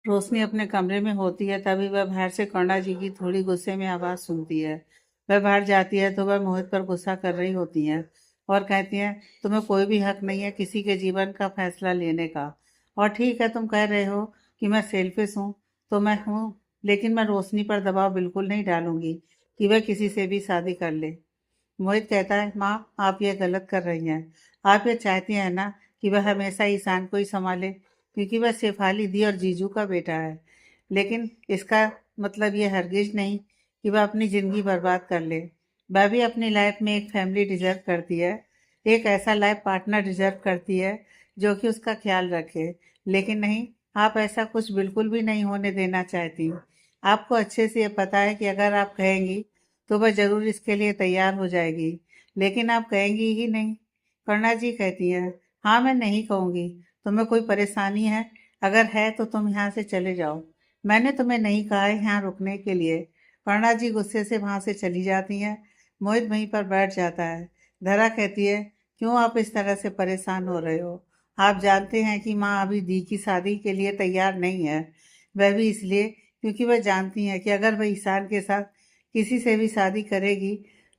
रोशनी अपने कमरे में होती है, तभी वह बाहर से करुणा जी की थोड़ी गुस्से में आवाज़ सुनती है। वह बाहर जाती है तो वह मोहित पर गुस्सा कर रही होती हैं और कहती हैं, तुम्हें कोई भी हक नहीं है किसी के जीवन का फैसला लेने का। और ठीक है, तुम कह रहे हो कि मैं सेल्फिश हूँ, तो मैं हूँ, लेकिन मैं रोशनी पर दबाव बिल्कुल नहीं डालूंगी कि वह किसी से भी शादी कर ले। मोहित कहता है, माँ आप ये गलत कर रही हैं। आप ये चाहती हैं ना कि वह हमेशा ईशान को ही संभाले, क्योंकि वह शेफाली दी और जीजू का बेटा है। लेकिन इसका मतलब ये हरगिज नहीं कि वह अपनी ज़िंदगी बर्बाद कर ले। वह भी अपनी लाइफ में एक फैमिली डिजर्व करती है, एक ऐसा लाइफ पार्टनर डिजर्व करती है जो कि उसका ख्याल रखे। लेकिन नहीं, आप ऐसा कुछ बिल्कुल भी नहीं होने देना चाहती। आपको अच्छे से ये पता है कि अगर आप कहेंगी तो वह जरूर इसके लिए तैयार हो जाएगी, लेकिन आप कहेंगी ही नहीं। करुणा जी कहती है, हाँ मैं नहीं कहूँगी। तुम्हें कोई परेशानी है? अगर है तो तुम यहाँ से चले जाओ। मैंने तुम्हें नहीं कहा है यहाँ रुकने के लिए। करुणा जी गुस्से से वहाँ से चली जाती हैं। मोहित वहीं पर बैठ जाता है। धरा कहती है, क्यों आप इस तरह से परेशान हो रहे हो? आप जानते हैं कि माँ अभी दी की शादी के लिए तैयार नहीं है। वह भी इसलिए क्योंकि वह जानती हैं कि अगर वह ईशान के साथ किसी से भी शादी करेगी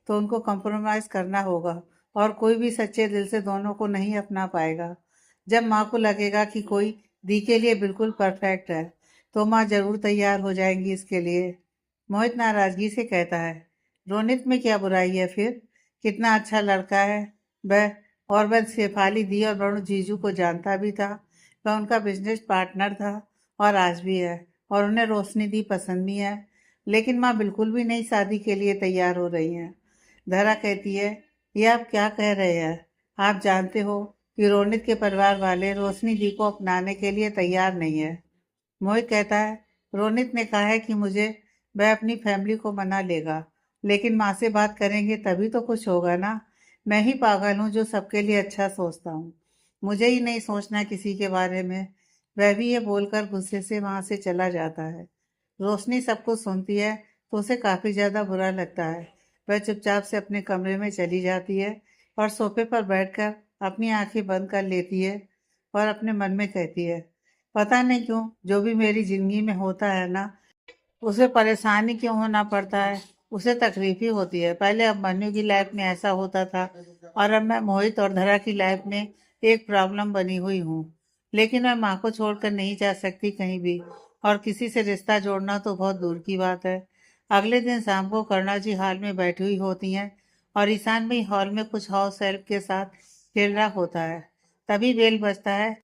तो उनको कंप्रोमाइज़ करना होगा और कोई भी सच्चे दिल से दोनों को नहीं अपना पाएगा। जब माँ को लगेगा कि कोई दी के लिए बिल्कुल परफेक्ट है तो माँ जरूर तैयार हो जाएंगी इसके लिए। मोहित नाराजगी से कहता है, रोनित में क्या बुराई है फिर? कितना अच्छा लड़का है वह। और वह शेफाली दी और वरुण जीजू को जानता भी था। वह उनका बिजनेस पार्टनर था और आज भी है, और उन्हें रोशनी दी पसंद भी है। लेकिन माँ बिल्कुल भी नहीं शादी के लिए तैयार हो रही हैं। धरा कहती है, ये आप क्या कह रहे हैं? आप जानते हो कि रोनित के परिवार वाले रोशनी दी को अपनाने के लिए तैयार नहीं है। मोहित कहता है, रोनित ने कहा है कि मुझे वह अपनी फैमिली को मना लेगा, लेकिन माँ से बात करेंगे तभी तो कुछ होगा ना। मैं ही पागल हूँ जो सबके लिए अच्छा सोचता हूँ। मुझे ही नहीं सोचना किसी के बारे में। वह भी ये बोलकर गुस्से से वहां से चला जाता है। रोशनी सब कुछ सुनती है तो उसे काफ़ी ज़्यादा बुरा लगता है। वह चुपचाप से अपने कमरे में चली जाती है और सोफे पर बैठकर अपनी आंखें बंद कर लेती है और अपने मन में कहती है, पता नहीं क्यों जो भी मेरी ज़िंदगी में होता है ना, उसे परेशानी क्यों होना पड़ता है। उसे तकलीफ ही होती है। पहले अब मन्नू की लाइफ में ऐसा होता था और अब मैं मोहित और धरा की लाइफ में एक प्रॉब्लम बनी हुई हूँ। लेकिन मैं माँ को छोड़कर नहीं जा सकती कहीं भी, और किसी से रिश्ता जोड़ना तो बहुत दूर की बात है। अगले दिन शाम को करुणा जी हॉल में बैठी हुई होती हैं और ईशान भी हॉल में कुछ हाउस हेल्प के साथ खेल रहा होता है। तभी बेल बजता है।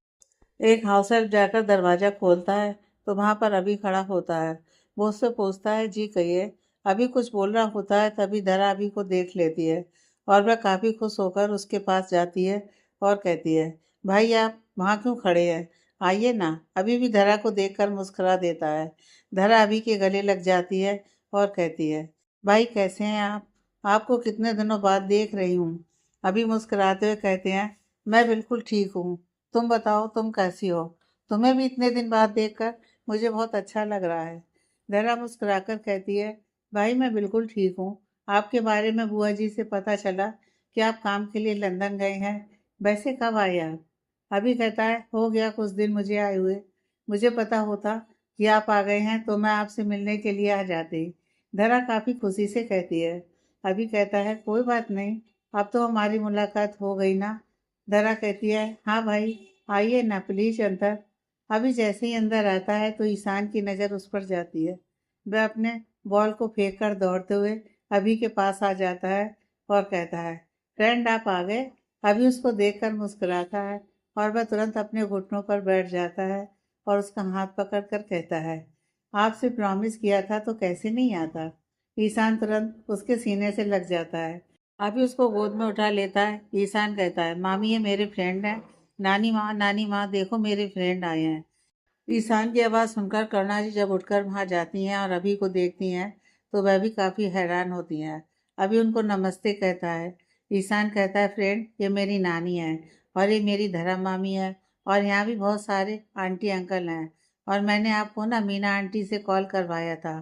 एक हाउस हेल्प जाकर दरवाज़ा खोलता है तो वहाँ पर अभी खड़ा होता है। वो उससे पूछता है, जी कहिए। अभी कुछ बोल रहा होता है, तभी धरा अभी को देख लेती है और वह काफ़ी खुश होकर उसके पास जाती है और कहती है, भाई आप वहाँ क्यों खड़े हैं? आइए ना। अभी भी धरा को देखकर मुस्कुरा देता है। धरा अभी के गले लग जाती है और कहती है, भाई कैसे हैं आप? आपको कितने दिनों बाद देख रही हूँ। अभी मुस्कुराते हुए कहते हैं, मैं बिल्कुल ठीक हूँ। तुम बताओ तुम कैसी हो? तुम्हें भी इतने दिन बाद देखकर मुझे बहुत अच्छा लग रहा है। जरा मुस्कुराकर कहती है, भाई मैं बिल्कुल ठीक हूँ। आपके बारे में बुआ जी से पता चला कि आप काम के लिए लंदन गए हैं। वैसे कब आए आप? अभी कहता है, हो गया कुछ दिन मुझे आए हुए। मुझे पता होता कि आप आ गए हैं तो मैं आपसे मिलने के लिए आ जाती। धरा काफ़ी खुशी से कहती है। अभी कहता है, कोई बात नहीं, अब तो हमारी मुलाकात हो गई ना। धरा कहती है, हाँ भाई, आइए ना प्लीज अंदर। अभी जैसे ही अंदर आता है तो ईशान की नज़र उस पर जाती है। वह अपने बॉल को फेंक कर दौड़ते हुए अभी के पास आ जाता है और कहता है, फ्रेंड आप आ गए। अभी उसको देखकर मुस्कुराता है और वह तुरंत अपने घुटनों पर बैठ जाता है और उसका हाथ पकड़ कर कहता है, आपसे प्रॉमिस किया था तो कैसे नहीं आता। ईशान तुरंत उसके सीने से लग जाता है। अभी उसको गोद में उठा लेता है। ईशान कहता है, मामी ये मेरे फ्रेंड हैं। नानी माँ देखो मेरे फ्रेंड आए हैं। ईशान की आवाज़ सुनकर करुणा जी जब उठकर वहां जाती हैं और अभी को देखती हैं तो वह भी काफ़ी हैरान होती हैं। अभी उनको नमस्ते कहता है। ईशान कहता है, फ्रेंड ये मेरी नानी है और ये मेरी धर्म मामी है, और यहाँ भी बहुत सारे आंटी अंकल हैं, और मैंने आपको ना मीना आंटी से कॉल करवाया था।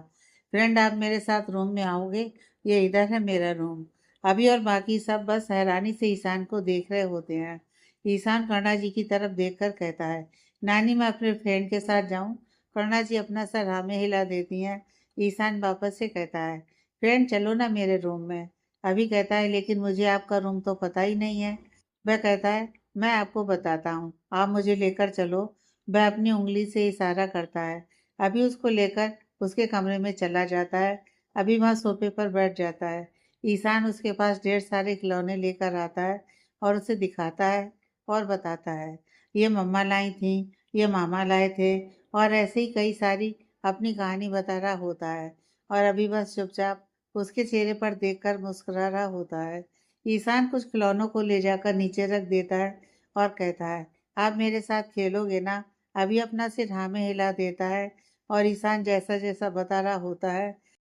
फ्रेंड आप मेरे साथ रूम में आओगे? ये इधर है मेरा रूम। अभी और बाकी सब बस हैरानी से ईशान को देख रहे होते हैं। ईशान करुणा जी की तरफ देखकर कहता है, नानी मैं अपने फ्रेंड के साथ जाऊं? करुणा जी अपना सर हाँ में हिला देती हैं। ईशान वापस से कहता है, फ्रेंड चलो ना मेरे रूम में। अभी कहता है, लेकिन मुझे आपका रूम तो पता ही नहीं है। वह कहता है, मैं आपको बताता हूँ, आप मुझे लेकर चलो। वह अपनी उंगली से इशारा करता है। अभी उसको लेकर उसके कमरे में चला जाता है। अभी वहाँ सोफे पर बैठ जाता है। ईशान उसके पास ढेर सारे खिलौने लेकर आता है और उसे दिखाता है और बताता है, ये मम्मा लाई थी, ये मामा लाए थे, और ऐसे ही कई सारी अपनी कहानी बता रहा होता है। और अभी बस चुपचाप उसके चेहरे पर देखकर मुस्कुरा रहा होता है। ईशान कुछ खिलौनों को ले जाकर नीचे रख देता है और कहता है, आप मेरे साथ खेलोगे ना? अभी अपना सिर हाँ में हिला देता है और ईशान जैसा जैसा बता रहा होता है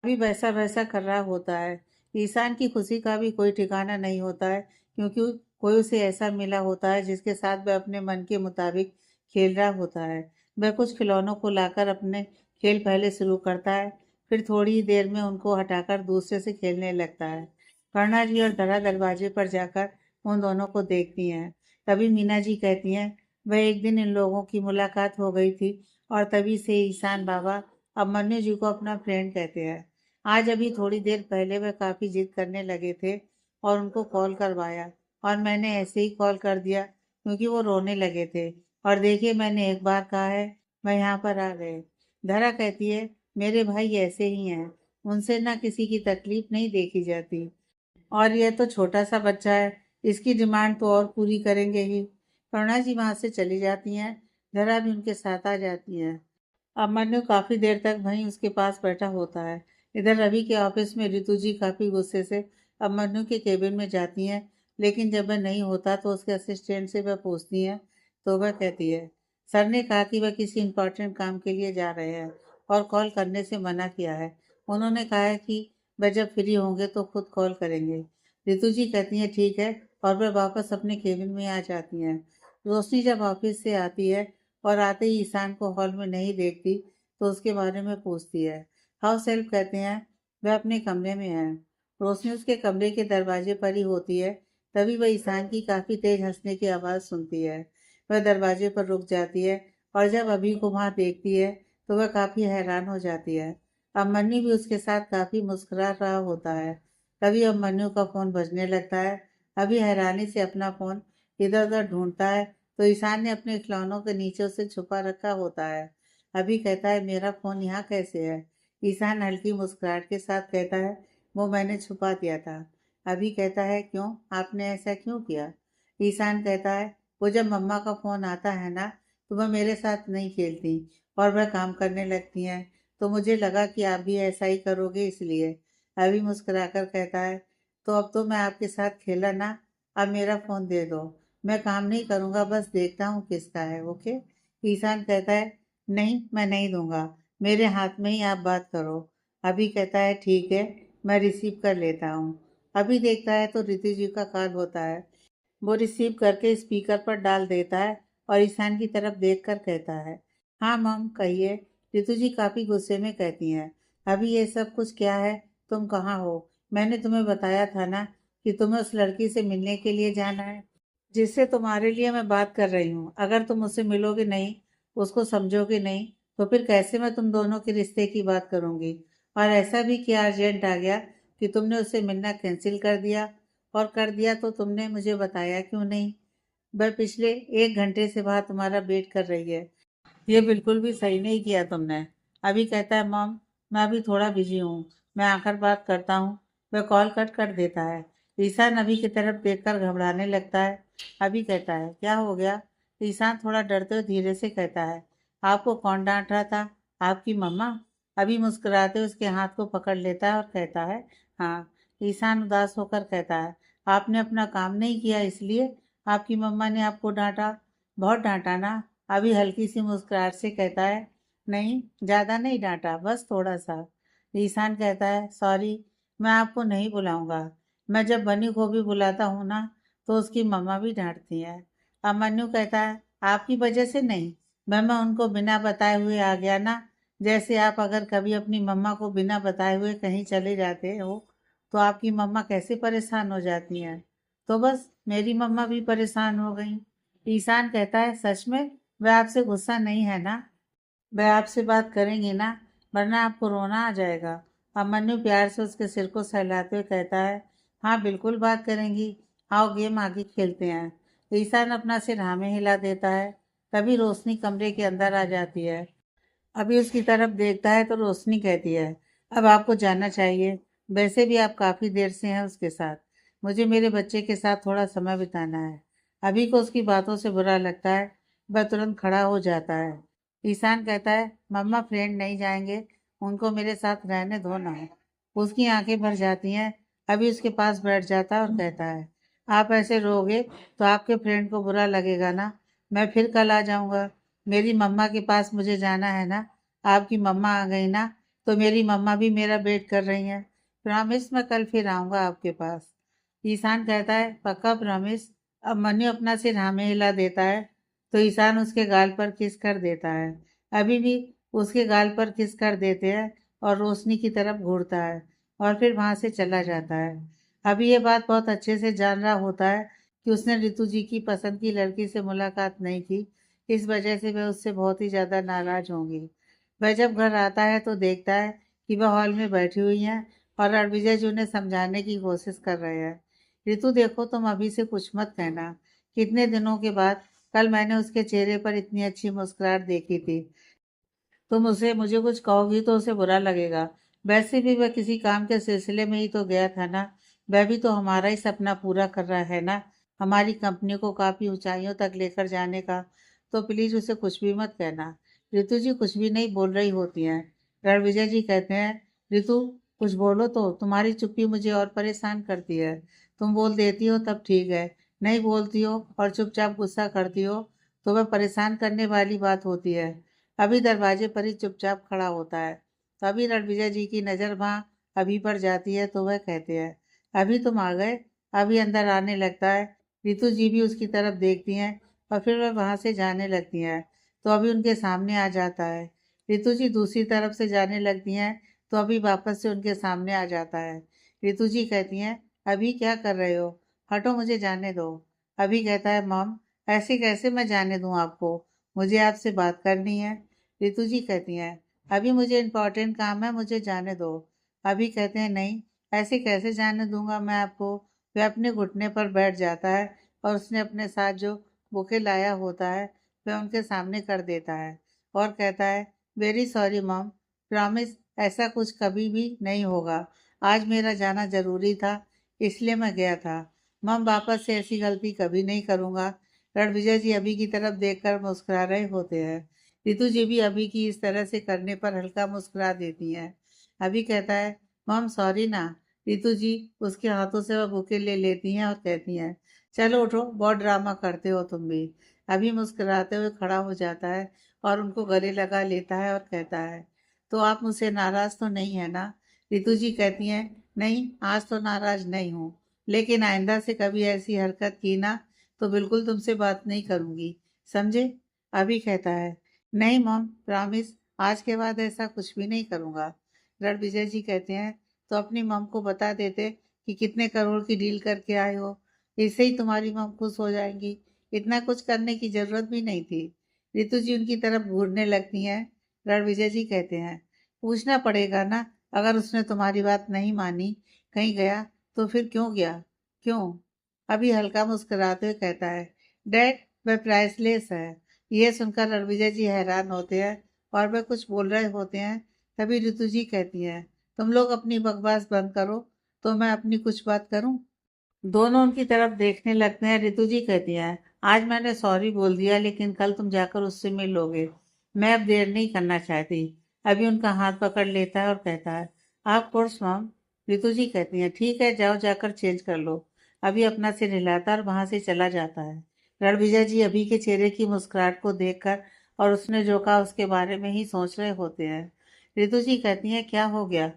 अभी वैसा वैसा कर रहा होता है। ईशान की खुशी का भी कोई ठिकाना नहीं होता है, क्योंकि कोई उसे ऐसा मिला होता है जिसके साथ वह अपने मन के मुताबिक खेल रहा होता है। वह कुछ खिलौनों को लाकर अपने खेल पहले शुरू करता है, फिर थोड़ी ही देर में उनको हटाकर दूसरे से खेलने लगता है। करुणा जी और धरा दरवाजे पर जाकर उन दोनों को देखती हैं। तभी मीना जी कहती हैं, वह एक दिन इन लोगों की मुलाकात हो गई थी और तभी से ईशान बाबा अब मन्नू जी को अपना फ्रेंड कहते हैं। आज अभी थोड़ी देर पहले वह काफ़ी जिद करने लगे थे और उनको कॉल करवाया, और मैंने ऐसे ही कॉल कर दिया क्योंकि वो रोने लगे थे। और देखिए, मैंने एक बार कहा है, मैं यहाँ पर आ गए। धरा कहती है, मेरे भाई ऐसे ही हैं, उनसे ना किसी की तकलीफ नहीं देखी जाती। और यह तो छोटा सा बच्चा है, इसकी डिमांड तो और पूरी करेंगे ही। करुणा जी वहां से चली जाती हैं। धरा भी उनके साथ आ जाती है। अब मन्नू काफी देर तक वहीं उसके पास बैठा होता है। इधर रवि के ऑफिस में रितु जी काफी गुस्से से अब मन्नू के केबिन में जाती हैं, लेकिन जब वह नहीं होता तो उसके असिस्टेंट से वह पूछती हैं, तो वह कहती है, सर ने कहा कि वह किसी इंपॉर्टेंट काम के लिए जा रहे हैं और कॉल करने से मना किया है। उन्होंने कहा है कि वह जब फ्री होंगे तो खुद कॉल करेंगे। रितु जी कहती हैं, ठीक है, और वह वापस अपने केबिन में आ जाती हैं। रोशनी जब ऑफिस से आती है और आते ही ईशान को हॉल में नहीं देखती तो उसके बारे में पूछती है। हाउस हेल्प कहते हैं, वह अपने कमरे में है। रोशनी उसके कमरे के दरवाजे पर ही होती है। तभी वह ईशान की काफ़ी तेज हंसने की आवाज़ सुनती है। वह दरवाजे पर रुक जाती है और जब अभी को वहाँ देखती है तो वह काफ़ी हैरान हो जाती है। अब मन्नी भी उसके साथ काफ़ी मुस्कुरा रहा होता है। तभी अब मन्नू का फ़ोन बजने लगता है। अभी हैरानी से अपना फ़ोन इधर उधर ढूंढता है तो ईशान ने अपने खिलौनों के नीचे उसे छुपा रखा होता है। अभी कहता है, मेरा फ़ोन यहाँ कैसे है? ईशान हल्की मुस्कुराहट के साथ कहता है, वो मैंने छुपा दिया था। अभी कहता है, क्यों, आपने ऐसा क्यों किया? ईशान कहता है, वो जब मम्मा का फ़ोन आता है ना तो वह मेरे साथ नहीं खेलती और वह काम करने लगती हैं, तो मुझे लगा कि आप भी ऐसा ही करोगे, इसलिए। अभी मुस्कुराकर कहता है, तो अब तो मैं आपके साथ खेला ना, अब मेरा फ़ोन दे दो। मैं काम नहीं करूँगा, बस देखता हूँ किसका है, ओके? ईशान कहता है, नहीं, मैं नहीं दूंगा, मेरे हाथ में ही आप बात करो। अभी कहता है, ठीक है, मैं रिसीव कर लेता हूँ। अभी देखता है तो रितु जी का कॉल होता है। वो रिसीव करके स्पीकर पर डाल देता है और ईशान की तरफ देखकर कहता है, हाँ मम, कहिए। रितु जी काफ़ी गुस्से में कहती हैं, अभी ये सब कुछ क्या है? तुम कहाँ हो? मैंने तुम्हें बताया था ना कि तुम्हें उस लड़की से मिलने के लिए जाना है, जिससे तुम्हारे लिए मैं बात कर रही हूँ। अगर तुम उससे मिलोगे नहीं, उसको समझोगे नहीं, तो फिर कैसे मैं तुम दोनों के रिश्ते की बात करूँगी? और ऐसा भी क्या अर्जेंट आ गया कि तुमने उससे मिलना कैंसिल कर दिया? और कर दिया तो तुमने मुझे बताया क्यों नहीं? वह पिछले 1 घंटे से वहाँ तुम्हारा वेट कर रही है। ये बिल्कुल भी सही नहीं किया तुमने। अभी कहता है, मॉम, मैं अभी थोड़ा बिजी हूँ, मैं आकर बात करता हूँ। वह कॉल कट कर देता है। ईशान अभी की तरफ देखकर घबराने लगता है। अभी कहता है, क्या हो गया? ईशान थोड़ा डरते हुए धीरे से कहता है, आपको कौन डांट रहा था? आपकी मम्मा? अभी मुस्कुराते हुए उसके हाथ को पकड़ लेता है और कहता है, हाँ। ईशान उदास होकर कहता है, आपने अपना काम नहीं किया इसलिए आपकी मम्मा ने आपको डांटा? बहुत डांटा ना? अभी हल्की सी मुस्कुराहट से कहता है, नहीं, ज़्यादा नहीं डांटा, बस थोड़ा सा। ईशान कहता है, सॉरी, मैं आपको नहीं बुलाऊंगा। मैं जब बनी को भी बुलाता हूँ ना तो उसकी मम्मा भी डांटती है। अभिमन्यु कहता है, आपकी वजह से नहीं, मैं उनको बिना बताए हुए आ गया ना। जैसे आप अगर कभी अपनी मम्मा को बिना बताए हुए कहीं चले जाते हो तो आपकी मम्मा कैसे परेशान हो जाती हैं, तो बस मेरी मम्मा भी परेशान हो गई। ईशान कहता है, सच में? वह आपसे गुस्सा नहीं है ना? वह आपसे बात करेंगी ना, वरना आपको रोना आ जाएगा। अभिमन्यु प्यार से उसके सिर को सहलाते हुए कहता है, हाँ बिल्कुल बात करेंगी, आओ गेम आगे खेलते हैं। ईशान अपना सिर हाँ में हिला देता है। तभी रोशनी कमरे के अंदर आ जाती है। अभी उसकी तरफ देखता है तो रोशनी कहती है, अब आपको जाना चाहिए। वैसे भी आप काफ़ी देर से हैं उसके साथ। मुझे मेरे बच्चे के साथ थोड़ा समय बिताना है। अभी को उसकी बातों से बुरा लगता है। वह तुरंत खड़ा हो जाता है। ईशान कहता है, मम्मा फ्रेंड नहीं जाएंगे, उनको मेरे साथ रहने दो ना। उसकी आंखें भर जाती हैं। अभी उसके पास बैठ जाता है और कहता है, आप ऐसे रोगे तो आपके फ्रेंड को बुरा लगेगा ना। मैं फिर कल आ जाऊंगा। मेरी मम्मा के पास मुझे जाना है ना। आपकी मम्मा आ गई ना, तो मेरी मम्मा भी मेरा वेट कर रही हैं। प्रॉमिस मैं कल फिर आऊँगा आपके पास। ईशान कहता है, पक्का प्रॉमिस। अब मन्नू अपना सिर हाँ में हिला देता है तो ईशान उसके गाल पर किस कर देता है। अभी भी उसके गाल पर किस कर देते हैं और रोशनी की तरफ घूरता है और फिर वहाँ से चला जाता है। अभी ये बात बहुत अच्छे से जान रहा होता है कि उसने ऋतु जी की पसंद की लड़की से मुलाकात नहीं की। इस वजह से वह उससे बहुत ही ज़्यादा नाराज़ होंगी। वह जब घर आता है तो देखता है कि वह हॉल में बैठी हुई हैं और रणविजय जी उन्हें समझाने की कोशिश कर रहे हैं। ऋतु देखो, तुम अभी से कुछ मत कहना। कितने दिनों के बाद कल मैंने उसके चेहरे पर इतनी अच्छी मुस्कुराहट देखी थी। तुम उसे मुझे कुछ कहोगी तो उसे बुरा लगेगा। वैसे भी वह किसी काम के सिलसिले में ही तो गया था ना। वह भी तो हमारा ही सपना पूरा कर रहा है ना, हमारी कंपनी को काफ़ी ऊंचाइयों तक लेकर जाने का। तो प्लीज़ उसे कुछ भी मत कहना। ऋतु जी कुछ भी नहीं बोल रही होती हैं। रणविजय जी कहते हैं, ऋतु कुछ बोलो तो, तुम्हारी चुप्पी मुझे और परेशान करती है। तुम बोल देती हो तब ठीक है, नहीं बोलती हो और चुपचाप गुस्सा करती हो तो वह परेशान करने वाली बात होती है। अभी दरवाजे पर ही चुपचाप खड़ा होता है। तभी रणविजय जी की नज़र वहाँ अभी पर जाती है तो वह कहते हैं, अभी तुम आ गए। अभी अंदर आने लगता है। रितु जी भी उसकी तरफ देखती हैं और फिर वह वहाँ से जाने लगती हैं तो अभी उनके सामने आ जाता है। रितु जी दूसरी तरफ से जाने लगती हैं तो अभी वापस से उनके सामने आ जाता है। रितु जी कहती हैं, अभी क्या कर रहे हो, हटो मुझे जाने दो। अभी कहता है, मॉम ऐसे कैसे मैं जाने दूँ आपको, मुझे आपसे बात करनी है। रितु जी कहती हैं, अभी मुझे इम्पोर्टेंट काम है, मुझे जाने दो। अभी कहते हैं, नहीं ऐसे कैसे जाने दूंगा मैं आपको। वह अपने घुटने पर बैठ जाता है और उसने अपने साथ जो बुके लाया होता है वह उनके सामने कर देता है और कहता है, वेरी सॉरी मॉम, प्रॉमिस ऐसा कुछ कभी भी नहीं होगा। आज मेरा जाना ज़रूरी था इसलिए मैं गया था। मॉम वापस से ऐसी गलती कभी नहीं करूँगा। रणविजय जी अभी की तरफ देखकर मुस्कुरा रहे होते हैं। रितु जी भी अभी की इस तरह से करने पर हल्का मुस्कुरा देती हैं। अभी कहता है, मॉम सॉरी ना। रितु जी उसके हाथों से वह बुके ले लेती हैं और कहती हैं, चलो उठो, बहुत ड्रामा करते हो तुम भी। अभी मुस्कुराते हुए खड़ा हो जाता है और उनको गले लगा लेता है और कहता है, तो आप मुझसे नाराज तो नहीं है ना। रितु जी कहती हैं, नहीं आज तो नाराज नहीं हूँ, लेकिन आइंदा से कभी ऐसी हरकत की ना तो बिल्कुल तुमसे बात नहीं करूँगी, समझे। अभी कहता है, नहीं मॉम प्रॉमिस, आज के बाद ऐसा कुछ भी नहीं करूँगा। रणविजय जी कहते हैं, तो अपनी मॉम को बता देते कि कितने करोड़ की डील करके आए हो, इससे ही तुम्हारी मॉम खुश हो जाएंगी। इतना कुछ करने की जरूरत भी नहीं थी। रितु जी उनकी तरफ घूरने लगती हैं। रणविजय जी कहते हैं, पूछना पड़ेगा ना, अगर उसने तुम्हारी बात नहीं मानी, कहीं गया तो फिर क्यों गया, क्यों। अभी हल्का मुस्कुराते हुए कहता है, डैड वह प्राइसलेस है। यह सुनकर रणविजय जी हैरान होते हैं और वह कुछ बोल रहे होते हैं। तभी ऋतु जी कहती हैं, तुम लोग अपनी बकवास बंद करो तो मैं अपनी कुछ बात करूं। दोनों उनकी तरफ देखने लगते हैं। ऋतु जी कहती हैं, आज मैंने सॉरी बोल दिया लेकिन कल तुम जाकर उससे मिल लोगे। मैं अब देर नहीं करना चाहती। अभी उनका हाथ पकड़ लेता है और कहता है, आप कोर्स मॉम। ऋतु जी कहती हैं, ठीक है जाओ जाकर चेंज कर लो। अभी अपना सिर हिलाता और वहां से चला जाता है। रणविजय जी अभी के चेहरे की मुस्कुराहट को देखकर और उसने जो कहा उसके बारे में ही सोच रहे होते हैं। ऋतु जी कहती हैं, क्या हो गया,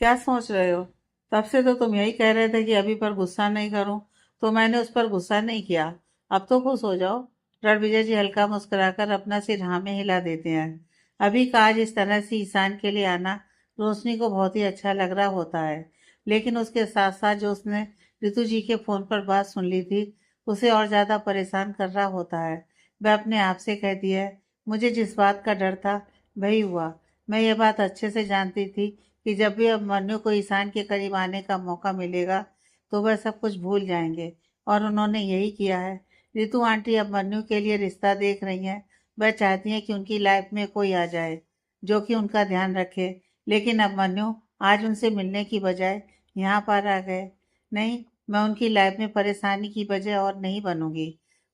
क्या सोच रहे हो। तब से तो तुम यही कह रहे थे कि अभी पर गुस्सा नहीं करूं, तो मैंने उस पर गुस्सा नहीं किया। अब तो खुश हो जाओ। रणविजय जी हल्का मुस्कुराकर अपना सिर हाँ में हिला देते हैं। अभी का आज इस तरह से ईशान के लिए आना रोशनी को बहुत ही अच्छा लग रहा होता है, लेकिन उसके साथ साथ जो उसने ऋतु जी के फोन पर बात सुन ली थी उसे और ज्यादा परेशान कर रहा होता है। वह अपने आप से कहती है, मुझे जिस बात का डर था वही हुआ। मैं ये बात अच्छे से जानती थी कि जब भी अभिमन्यु को ईशान के करीब आने का मौका मिलेगा तो वह सब कुछ भूल जाएंगे, और उन्होंने यही किया है। रितु आंटी अभिमन्यु के लिए रिश्ता देख रही हैं। वह चाहती हैं कि उनकी लाइफ में कोई आ जाए जो कि उनका ध्यान रखे, लेकिन अभिमन्यु आज उनसे मिलने की बजाय यहाँ पर आ गए। नहीं, मैं उनकी लाइफ में परेशानी की वजह और नहीं बनूंगी।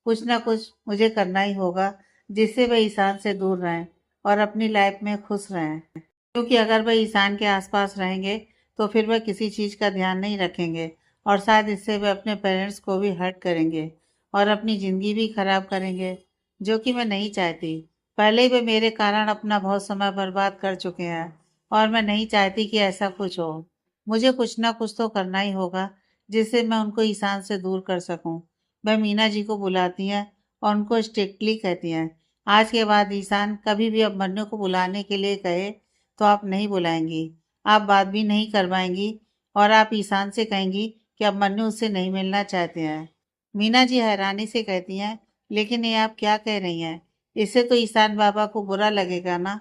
कुछ ना कुछ मुझे करना ही होगा जिससे वह ईशान से दूर रहें और अपनी लाइफ में खुश रहें, क्योंकि अगर वह ईशान के आसपास रहेंगे तो फिर वह किसी चीज़ का ध्यान नहीं रखेंगे, और शायद इससे वह अपने पेरेंट्स को भी हर्ट करेंगे और अपनी ज़िंदगी भी खराब करेंगे, जो कि मैं नहीं चाहती। पहले ही वे मेरे कारण अपना बहुत समय बर्बाद कर चुके हैं और मैं नहीं चाहती कि ऐसा कुछ हो। मुझे कुछ ना कुछ तो करना ही होगा जिससे मैं उनको ईशान से दूर कर सकूं। वह मीना जी को बुलाती हैं और उनको स्ट्रिक्टली कहती हैं, आज के बाद ईशान कभी भी अभिमन्यु को बुलाने के लिए कहे तो आप नहीं बुलाएंगी, आप बात भी नहीं करवाएंगी, और आप ईशान से कहेंगी कि अभिमन्यु उससे नहीं मिलना चाहते हैं। मीना जी हैरानी से कहती हैं, लेकिन ये आप क्या कह रही हैं? इससे तो ईशान बाबा को बुरा लगेगा ना।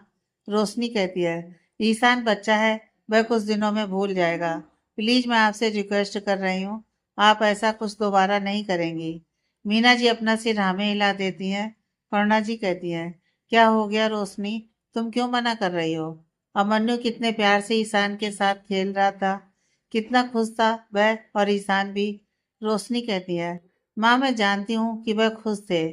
रोशनी कहती है, ईशान बच्चा है, वह कुछ दिनों में भूल जाएगा। प्लीज मैं आपसे रिक्वेस्ट कर रही हूँ, आप ऐसा कुछ दोबारा नहीं करेंगी। मीना जी अपना सिर हाँ में हिला देती हैं। करुणा जी कहती हैं, क्या हो गया रोशनी, तुम क्यों मना कर रही हो? अमन्यु कितने प्यार से ईशान के साथ खेल रहा था, कितना खुश था वह और ईशान भी। रोशनी कहती है, माँ मैं जानती हूँ कि वह खुश थे,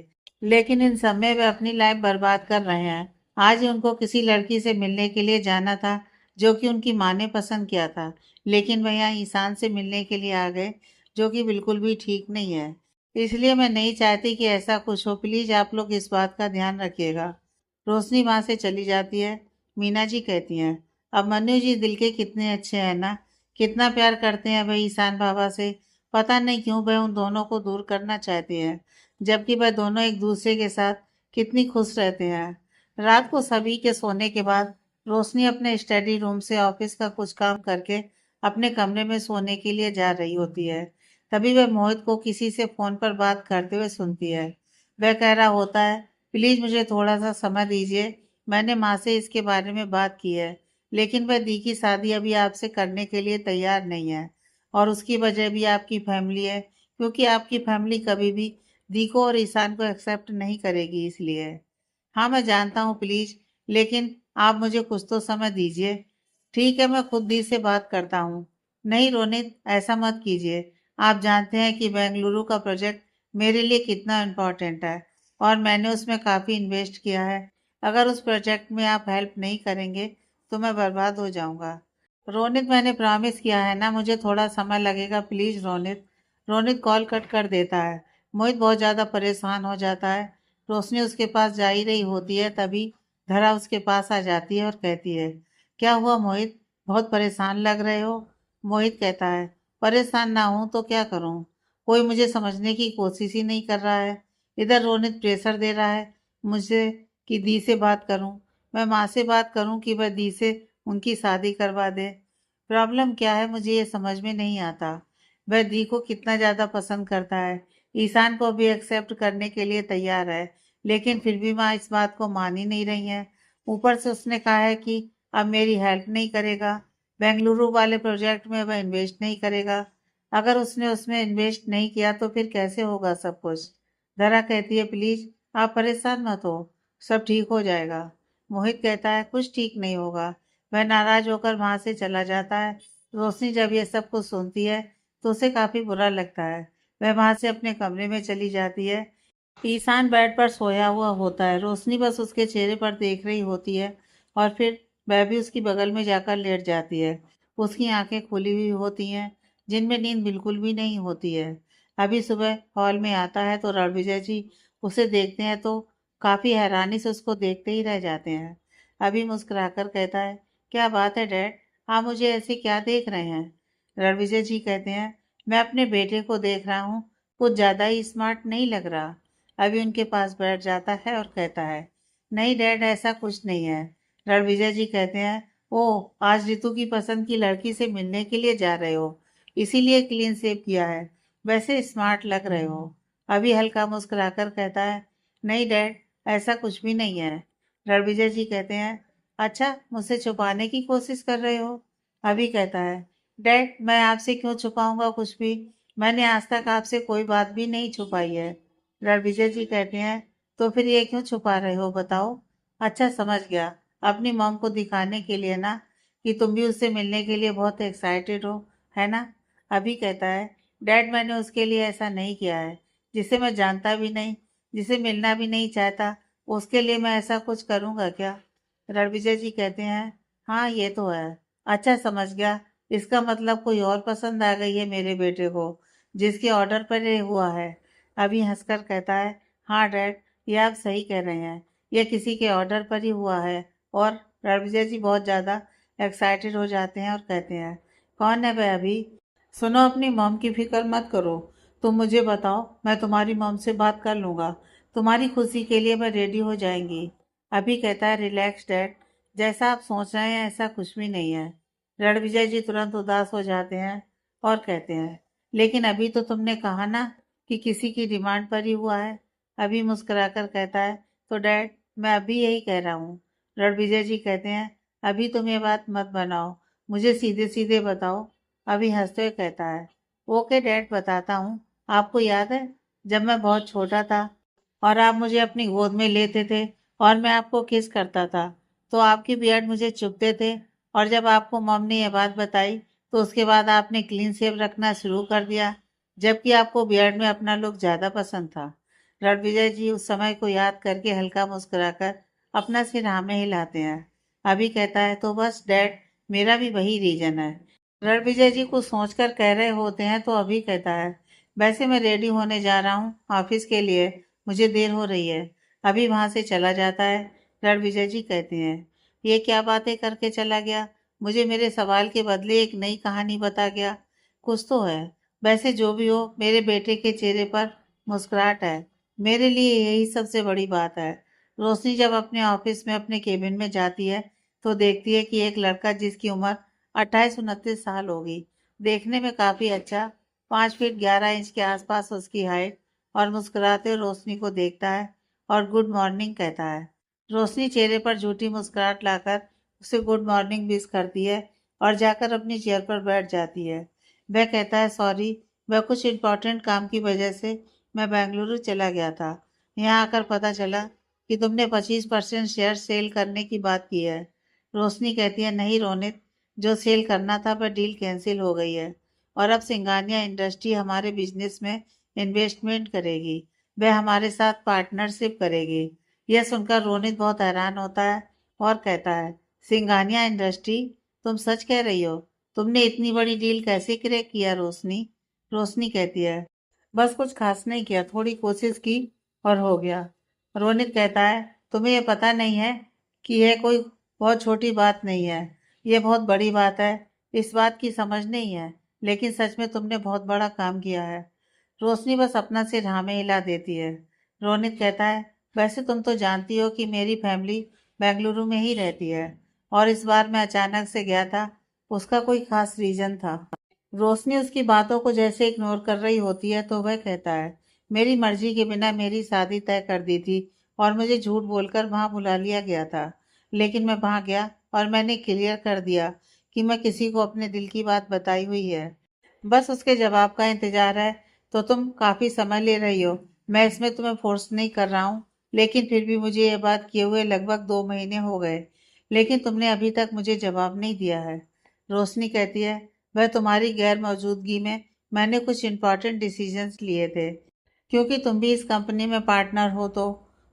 लेकिन इन सब में वे अपनी लाइफ बर्बाद कर रहे हैं। आज ही उनको किसी लड़की से मिलने के लिए जाना था जो कि उनकी माँ ने पसंद किया था, लेकिन वह यहाँ ईशान से मिलने के लिए आ गए, जो कि बिल्कुल भी ठीक नहीं है। इसलिए मैं नहीं चाहती कि ऐसा कुछ हो। प्लीज आप लोग इस बात का ध्यान रखिएगा। रोशनी वहां से चली जाती है। मीना जी कहती हैं, अब मनु जी दिल के कितने अच्छे हैं ना, कितना प्यार करते हैं भाई ईशान बाबा से। पता नहीं क्यों वह उन दोनों को दूर करना चाहते हैं, जबकि वह दोनों एक दूसरे के साथ कितनी खुश रहते हैं। रात को सभी के सोने के बाद रोशनी अपने स्टडी रूम से ऑफिस का कुछ काम करके अपने कमरे में सोने के लिए जा रही होती है। तभी वह मोहित को किसी से फोन पर बात करते हुए सुनती है। वह कह रहा होता है, प्लीज मुझे थोड़ा सा समय दीजिए, मैंने माँ से इसके बारे में बात की है, लेकिन वह दी की शादी अभी आपसे करने के लिए तैयार नहीं है, और उसकी वजह भी आपकी फैमिली है, क्योंकि आपकी फैमिली कभी भी दी को और ईशान को एक्सेप्ट नहीं करेगी। इसलिए हाँ मैं जानता हूँ, प्लीज, लेकिन आप मुझे कुछ तो समय दीजिए। ठीक है, मैं खुद दी से बात करता हूँ। नहीं रोनित, ऐसा मत कीजिए। आप जानते हैं कि बेंगलुरु का प्रोजेक्ट मेरे लिए कितना इम्पोर्टेंट है और मैंने उसमें काफ़ी इन्वेस्ट किया है। अगर उस प्रोजेक्ट में आप हेल्प नहीं करेंगे तो मैं बर्बाद हो जाऊंगा। रोनित, मैंने प्रॉमिस किया है ना, मुझे थोड़ा समय लगेगा, please Ronit. Ronit call cut कर देता है। मोहित बहुत ज़्यादा परेशान हो जाता है। रोशनी उसके पास जा ही रही होती है, तभी धरा उसके पास आ जाती है और कहती है, क्या हुआ मोहित, बहुत परेशान लग रहे हो? मोहित कहता है, परेशान ना हूं तो क्या करूं, कोई मुझे समझने की कोशिश ही नहीं कर रहा है। इधर रोनित प्रेशर दे रहा है मुझे कि दी से बात करूं, मैं माँ से बात करूं कि वह दी से उनकी शादी करवा दे। प्रॉब्लम क्या है मुझे ये समझ में नहीं आता। वह दी को कितना ज़्यादा पसंद करता है, ईशान को भी एक्सेप्ट करने के लिए तैयार है, लेकिन फिर भी माँ इस बात को मान ही नहीं रही है। ऊपर से उसने कहा है कि अब मेरी हेल्प नहीं करेगा, बेंगलुरु वाले प्रोजेक्ट में वह इन्वेस्ट नहीं करेगा। अगर उसने उसमें इन्वेस्ट नहीं किया तो फिर कैसे होगा सब कुछ? धरा कहती है, प्लीज आप परेशान मत हो, सब ठीक हो जाएगा। मोहित कहता है, कुछ ठीक नहीं होगा। वह नाराज होकर वहां से चला जाता है। रोशनी जब ये सब कुछ सुनती है तो उसे काफी बुरा लगता है। वह वहां से अपने कमरे में चली जाती है। ईशान बेड पर सोया हुआ होता है। रोशनी बस उसके चेहरे पर देख रही होती है और फिर वह भी उसकी बगल में जाकर लेट जाती है। उसकी आंखें खुली हुई होती हैं, जिनमें नींद बिल्कुल भी नहीं होती है। अभी सुबह हॉल में आता है तो रणविजय जी उसे देखते हैं तो काफी हैरानी से उसको देखते ही रह जाते हैं। अभी मुस्कुराकर कहता है, क्या बात है डैड, आप मुझे ऐसे क्या देख रहे हैं? रणविजय जी कहते हैं, मैं अपने बेटे को देख रहा हूँ, कुछ ज्यादा ही स्मार्ट नहीं लग रहा। अभी उनके पास बैठ जाता है और कहता है, नहीं डैड, ऐसा कुछ नहीं है। रणविजय जी कहते हैं, ओह, आज रितु की पसंद की लड़की से मिलने के लिए जा रहे हो, इसीलिए क्लीन शेव किया है, वैसे स्मार्ट लग रहे हो। अभी हल्का मुस्कुराकर कहता है, नहीं डैड, ऐसा कुछ भी नहीं है। रणविजय जी कहते हैं, अच्छा, मुझसे छुपाने की कोशिश कर रहे हो? अभी कहता है, डैड मैं आपसे क्यों छुपाऊंगा कुछ भी? मैंने आज तक आपसे कोई बात भी नहीं छुपाई है। रणविजय जी कहते हैं, तो फिर ये क्यों छुपा रहे हो बताओ? अच्छा समझ गया, अपनी मॉम को दिखाने के लिए ना, कि तुम भी उससे मिलने के लिए बहुत एक्साइटेड हो, है ना? अभी कहता है, डैड मैंने उसके लिए ऐसा नहीं किया है, जिसे मैं जानता भी नहीं, जिसे मिलना भी नहीं चाहता, उसके लिए मैं ऐसा कुछ करूंगा क्या? रणविजय जी कहते हैं, हाँ ये तो है। अच्छा समझ गया, इसका मतलब कोई और पसंद आ गई है मेरे बेटे को, जिसके ऑर्डर पर ये हुआ है। अभी हंसकर कहता है, हाँ डैड, ये आप सही कह रहे हैं, ये किसी के ऑर्डर पर ही हुआ है। और रणविजय जी बहुत ज़्यादा एक्साइटेड हो जाते हैं और कहते हैं, कौन है वह अभी? सुनो, अपनी मॉम की फिक्र मत करो, तुम मुझे बताओ, मैं तुम्हारी मॉम से बात कर लूँगा, तुम्हारी खुशी के लिए मैं रेडी हो जाएंगी। अभी कहता है, रिलैक्स डैड, जैसा आप सोच रहे हैं ऐसा कुछ भी नहीं है। रणविजय जी तुरंत उदास हो जाते हैं और कहते हैं, लेकिन अभी तो तुमने कहा ना कि किसी की डिमांड पर ही हुआ है। अभी मुस्कुराकर कहता है, तो डैड मैं अभी यही कह रहा हूँ। रणविजय जी कहते हैं, अभी तुम ये बात मत बनाओ, मुझे सीधे सीधे बताओ। अभी हंसते हुए कहता है, ओके डैड बताता हूँ। आपको याद है जब मैं बहुत छोटा था और आप मुझे अपनी गोद में लेते थे और मैं आपको किस करता था, तो आपकी बियर्ड मुझे चुभते थे। और जब आपको मॉम ने यह बात बताई तो उसके बाद आपने क्लीन शेव रखना शुरू कर दिया, जबकि आपको बियर्ड में अपना लुक ज़्यादा पसंद था। रणविजय जी उस समय को याद करके हल्का मुस्कुराकर अपना सिर हाँ में हिलाते हैं। अभी कहता है, तो बस डैड मेरा भी वही रीजन है। रणविजय जी कुछ सोचकर कह रहे होते हैं तो अभी कहता है, वैसे मैं रेडी होने जा रहा हूँ ऑफिस के लिए, मुझे देर हो रही है। अभी वहां से चला जाता है। रणविजय जी कहते हैं, ये क्या बातें करके चला गया, मुझे मेरे सवाल के बदले एक नई कहानी बता गया। कुछ तो है। वैसे जो भी हो, मेरे बेटे के चेहरे पर मुस्कुराहट है, मेरे लिए यही सबसे बड़ी बात है। रोशनी जब अपने ऑफिस में अपने केबिन में जाती है तो देखती है कि एक लड़का जिसकी उम्र 28-29 साल होगी, देखने में काफी अच्छा, 5 फीट 11 इंच के आसपास उसकी हाइट, और मुस्कुराते हुए रोशनी को देखता है और गुड मॉर्निंग कहता है। रोशनी चेहरे पर झूठी मुस्कुराहट लाकर उसे गुड मॉर्निंग विश करती है और जाकर अपनी चेयर पर बैठ जाती है। वह कहता है, सॉरी, वह कुछ इम्पोर्टेंट काम की वजह से मैं बेंगलुरु चला गया था। यहाँ आकर पता चला कि तुमने 25% शेयर सेल करने की बात की है। रोशनी कहती है, नहीं रोनित, जो सेल करना था वह डील कैंसिल हो गई है और अब सिंगानिया इंडस्ट्री हमारे बिजनेस में इन्वेस्टमेंट करेगी, वह हमारे साथ पार्टनरशिप करेगी। यह सुनकर रोनित बहुत हैरान होता है और कहता है, सिंगानिया इंडस्ट्री, तुम सच कह रही हो? तुमने इतनी बड़ी डील कैसे क्रैक किया रोशनी? रोशनी कहती है, बस कुछ खास नहीं किया, थोड़ी कोशिश की और हो गया। रोनित कहता है, तुम्हें यह पता नहीं है कि यह कोई बहुत छोटी बात नहीं है, यह बहुत बड़ी बात है। इस बात की समझ नहीं है, लेकिन सच में तुमने बहुत बड़ा काम किया है। रोशनी बस अपना सिर हाँ में हिला देती है। रोनित कहता है, वैसे तुम तो जानती हो कि मेरी फैमिली बेंगलुरु में ही रहती है और इस बार मैं अचानक से गया था, उसका कोई खास रीजन था। रोशनी उसकी बातों को जैसे इग्नोर कर रही होती है तो वह कहता है, मेरी मर्जी के बिना मेरी शादी तय कर दी थी और मुझे झूठ बोलकर वहां बुला लिया गया था, लेकिन मैं वहां गया और मैंने क्लियर कर दिया कि मैं किसी को अपने दिल की बात बताई हुई है, बस उसके जवाब का इंतजार है। तो तुम काफी समय ले रही हो, मैं इसमें तुम्हें फोर्स नहीं कर रहा हूँ, लेकिन फिर भी मुझे ये बात किए हुए लगभग 2 महीने हो गए, लेकिन तुमने अभी तक मुझे जवाब नहीं दिया है। रोशनी कहती है, वह तुम्हारी गैर मौजूदगी में मैंने कुछ इम्पोर्टेंट डिसीजंस लिए थे, क्योंकि तुम भी इस कंपनी में पार्टनर हो तो।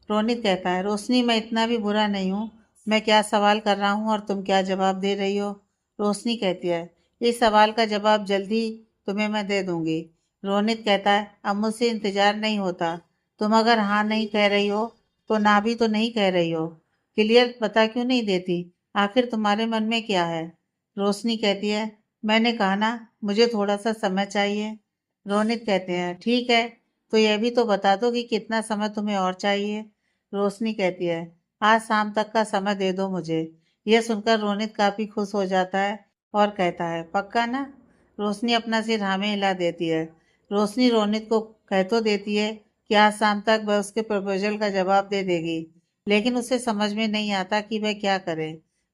रोनित कहता है, रोशनी मैं इतना भी बुरा नहीं हूँ, मैं क्या सवाल कर रहा हूँ और तुम क्या जवाब दे रही हो? रोशनी कहती है, इस सवाल का जवाब जल्दी तुम्हें मैं दे दूंगी। रोनित कहता है, अब मुझसे इंतजार नहीं होता, तुम अगर हाँ नहीं कह रही हो तो ना भी तो नहीं कह रही हो, क्लियर बता क्यों नहीं देती, आखिर तुम्हारे मन में क्या है? रोशनी कहती है, मैंने कहा ना, मुझे थोड़ा सा समय चाहिए। रोनित कहते हैं, ठीक है, तो यह भी तो बता दो कि कितना समय तुम्हें और चाहिए। रोशनी कहती है, आज शाम तक का समय दे दो मुझे। यह सुनकर रोनित काफी खुश हो जाता है और कहता है, पक्का ना? रोशनी अपना सिर हाँ में हिला देती है। रोशनी रोनित को कह तो देती है कि आज शाम तक वह उसके प्रपोजल का जवाब दे देगी, लेकिन उसे समझ में नहीं आता कि वह क्या करे।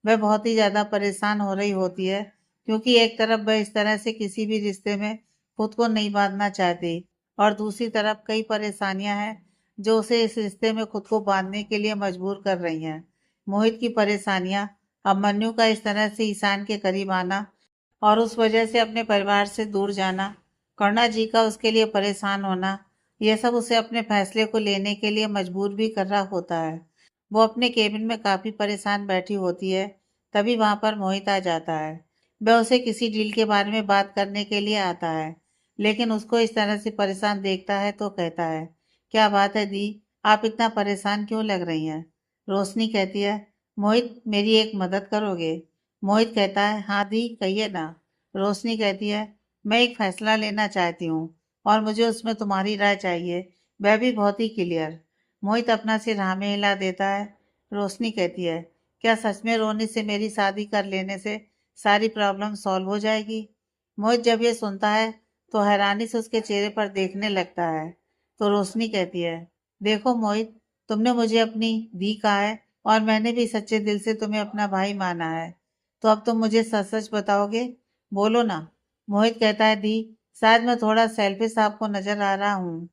वह बहुत ही ज़्यादा परेशान हो रही होती है, क्योंकि एक तरफ वह इस तरह से किसी भी रिश्ते में खुद को नहीं बांधना चाहती और दूसरी तरफ कई परेशानियां हैं जो उसे इस रिश्ते में खुद को बांधने के लिए मजबूर कर रही हैं। मोहित की परेशानियां, अभिमन्यु का इस तरह से ईशान के करीब आना और उस वजह से अपने परिवार से दूर जाना, करुणा जी का उसके लिए परेशान होना, यह सब उसे अपने फैसले को लेने के लिए मजबूर भी कर रहा होता है। वो अपने केबिन में काफी परेशान बैठी होती है, तभी वहां पर मोहित आ जाता है। वह उसे किसी डील के बारे में बात करने के लिए आता है, लेकिन उसको इस तरह से परेशान देखता है तो कहता है, क्या बात है दी, आप इतना परेशान क्यों लग रही हैं? रोशनी कहती है, मोहित मेरी एक मदद करोगे? मोहित कहता है, हाँ दी कहिए ना। रोशनी कहती है, मैं एक फैसला लेना चाहती हूँ और मुझे उसमें तुम्हारी राय चाहिए, वह भी बहुत ही क्लियर। मोहित अपना सिर हाँ में हिला देता है। रोशनी कहती है, क्या सच में रोनी से मेरी शादी कर लेने से सारी प्रॉब्लम सॉल्व हो जाएगी? मोहित जब ये सुनता है तो हैरानी से उसके चेहरे पर देखने लगता है। तो रोशनी कहती है, देखो मोहित, तुमने मुझे अपनी दी कहा है और मैंने भी सच्चे दिल से तुम्हें अपना भाई माना है, तो अब तुम मुझे सच सच बताओगे? बोलो ना। मोहित कहता है, दी शायद मैं थोड़ा सेल्फिश आपको नजर आ रहा हूँ,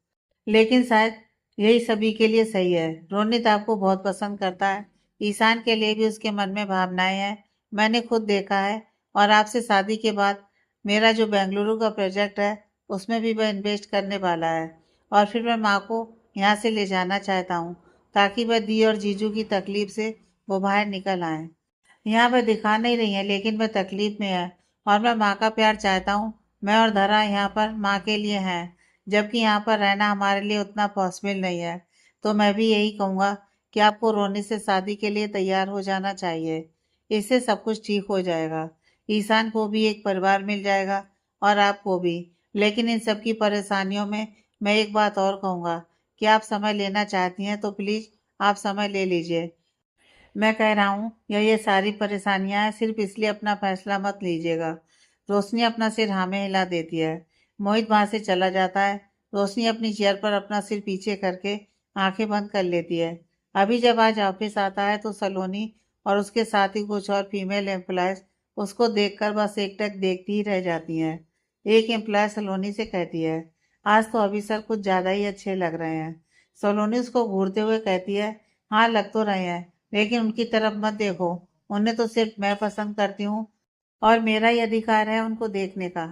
लेकिन शायद यही सभी के लिए सही है। रोनित आपको बहुत पसंद करता है, ईशान के लिए भी उसके मन में भावनाएं हैं, मैंने खुद देखा है। और आपसे शादी के बाद मेरा जो बेंगलुरु का प्रोजेक्ट है उसमें भी वह इन्वेस्ट करने वाला है और फिर मैं माँ को यहाँ से ले जाना चाहता हूँ ताकि वह दी और जीजू की तकलीफ से वो बाहर निकल आए। यहाँ वह दिखा नहीं रही है लेकिन वह तकलीफ में है और मैं माँ का प्यार चाहता हूँ। मैं और धरा यहाँ पर माँ के लिए हैं, जबकि यहाँ पर रहना हमारे लिए उतना पॉसिबल नहीं है। तो मैं भी यही कहूँगा कि आपको रोनी से शादी के लिए तैयार हो जाना चाहिए, इससे सब कुछ ठीक हो जाएगा। ईशान को भी एक परिवार मिल जाएगा और आपको भी। लेकिन इन सब की परेशानियों में मैं एक बात और कहूँगा कि आप समय लेना चाहती हैं तो प्लीज़ आप समय ले लीजिए। मैं कह रहा हूँ या ये सारी परेशानियां हैं सिर्फ इसलिए अपना फैसला मत लीजिएगा। रोशनी अपना सिर हाँ में हिला देती है। मोहित वहां से चला जाता है। रोशनी अपनी चेयर पर अपना सिर पीछे करके आंखें बंद कर लेती है। अभी जब आज ऑफिस आता है तो सलोनी और उसके साथ ही कुछ और फीमेल एम्प्लॉयज उसको देखकर बस एकटक देखती ही रह जाती हैं। एक एम्प्लॉय सलोनी से कहती है, आज तो अभी सर कुछ ज्यादा ही अच्छे लग रहे हैं। सलोनी उसको घूरते हुए कहती है, हाँ लग तो रहे हैं, लेकिन उनकी तरफ मत देखो, उन्हें तो सिर्फ मैं पसंद करती हूँ और मेरा ही अधिकार है उनको देखने का।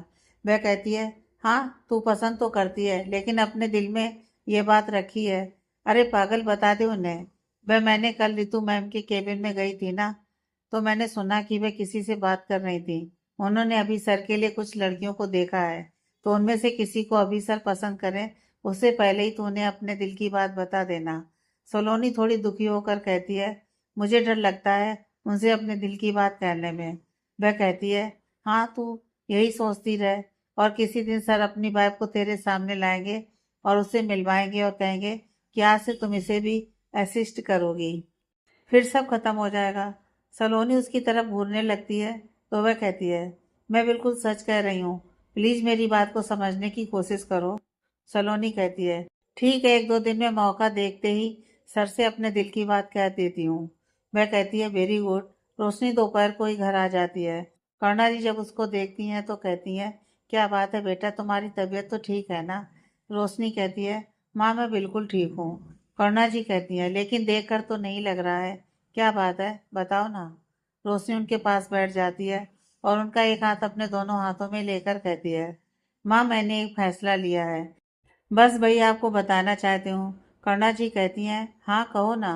वह कहती है, हाँ तू पसंद तो करती है लेकिन अपने दिल में ये बात रखी है। अरे पागल बता दे उन्हें। वह मैंने कल रितु मैम के केबिन में गई थी ना, तो मैंने सुना कि वह किसी से बात कर रही थी। उन्होंने अभी सर के लिए कुछ लड़कियों को देखा है, तो उनमें से किसी को अभी सर पसंद करें उससे पहले ही तू उन्हें अपने दिल की बात बता देना। सलोनी थोड़ी दुखी होकर कहती है, मुझे डर लगता है उनसे अपने दिल की बात कहने में। वह कहती है, हाँ तू यही सोचती रह और किसी दिन सर अपनी वाइफ को तेरे सामने लाएंगे और उससे मिलवाएंगे और कहेंगे कि आज से तुम इसे भी असिस्ट करोगी, फिर सब खत्म हो जाएगा। सलोनी उसकी तरफ घूरने लगती है तो वह कहती है, मैं बिल्कुल सच कह रही हूँ, प्लीज मेरी बात को समझने की कोशिश करो। सलोनी कहती है, ठीक है एक दो दिन में मौका देखते ही सर से अपने दिल की बात कह देती हूँ। वह कहती है, वेरी गुड। रोशनी दोपहर को ही घर आ जाती है। करुणा जी जब उसको देखती हैं तो कहती हैं, क्या बात है बेटा, तुम्हारी तबीयत तो ठीक है ना? रोशनी कहती है, माँ मैं बिल्कुल ठीक हूँ। करुणा जी कहती हैं, लेकिन देखकर तो नहीं लग रहा है, क्या बात है बताओ ना। रोशनी उनके पास बैठ जाती है और उनका एक हाथ अपने दोनों हाथों में लेकर कहती है, माँ मैंने एक फैसला लिया है, बस भाई आपको बताना चाहती हूँ। करुणा जी कहती हैं, हाँ कहो ना।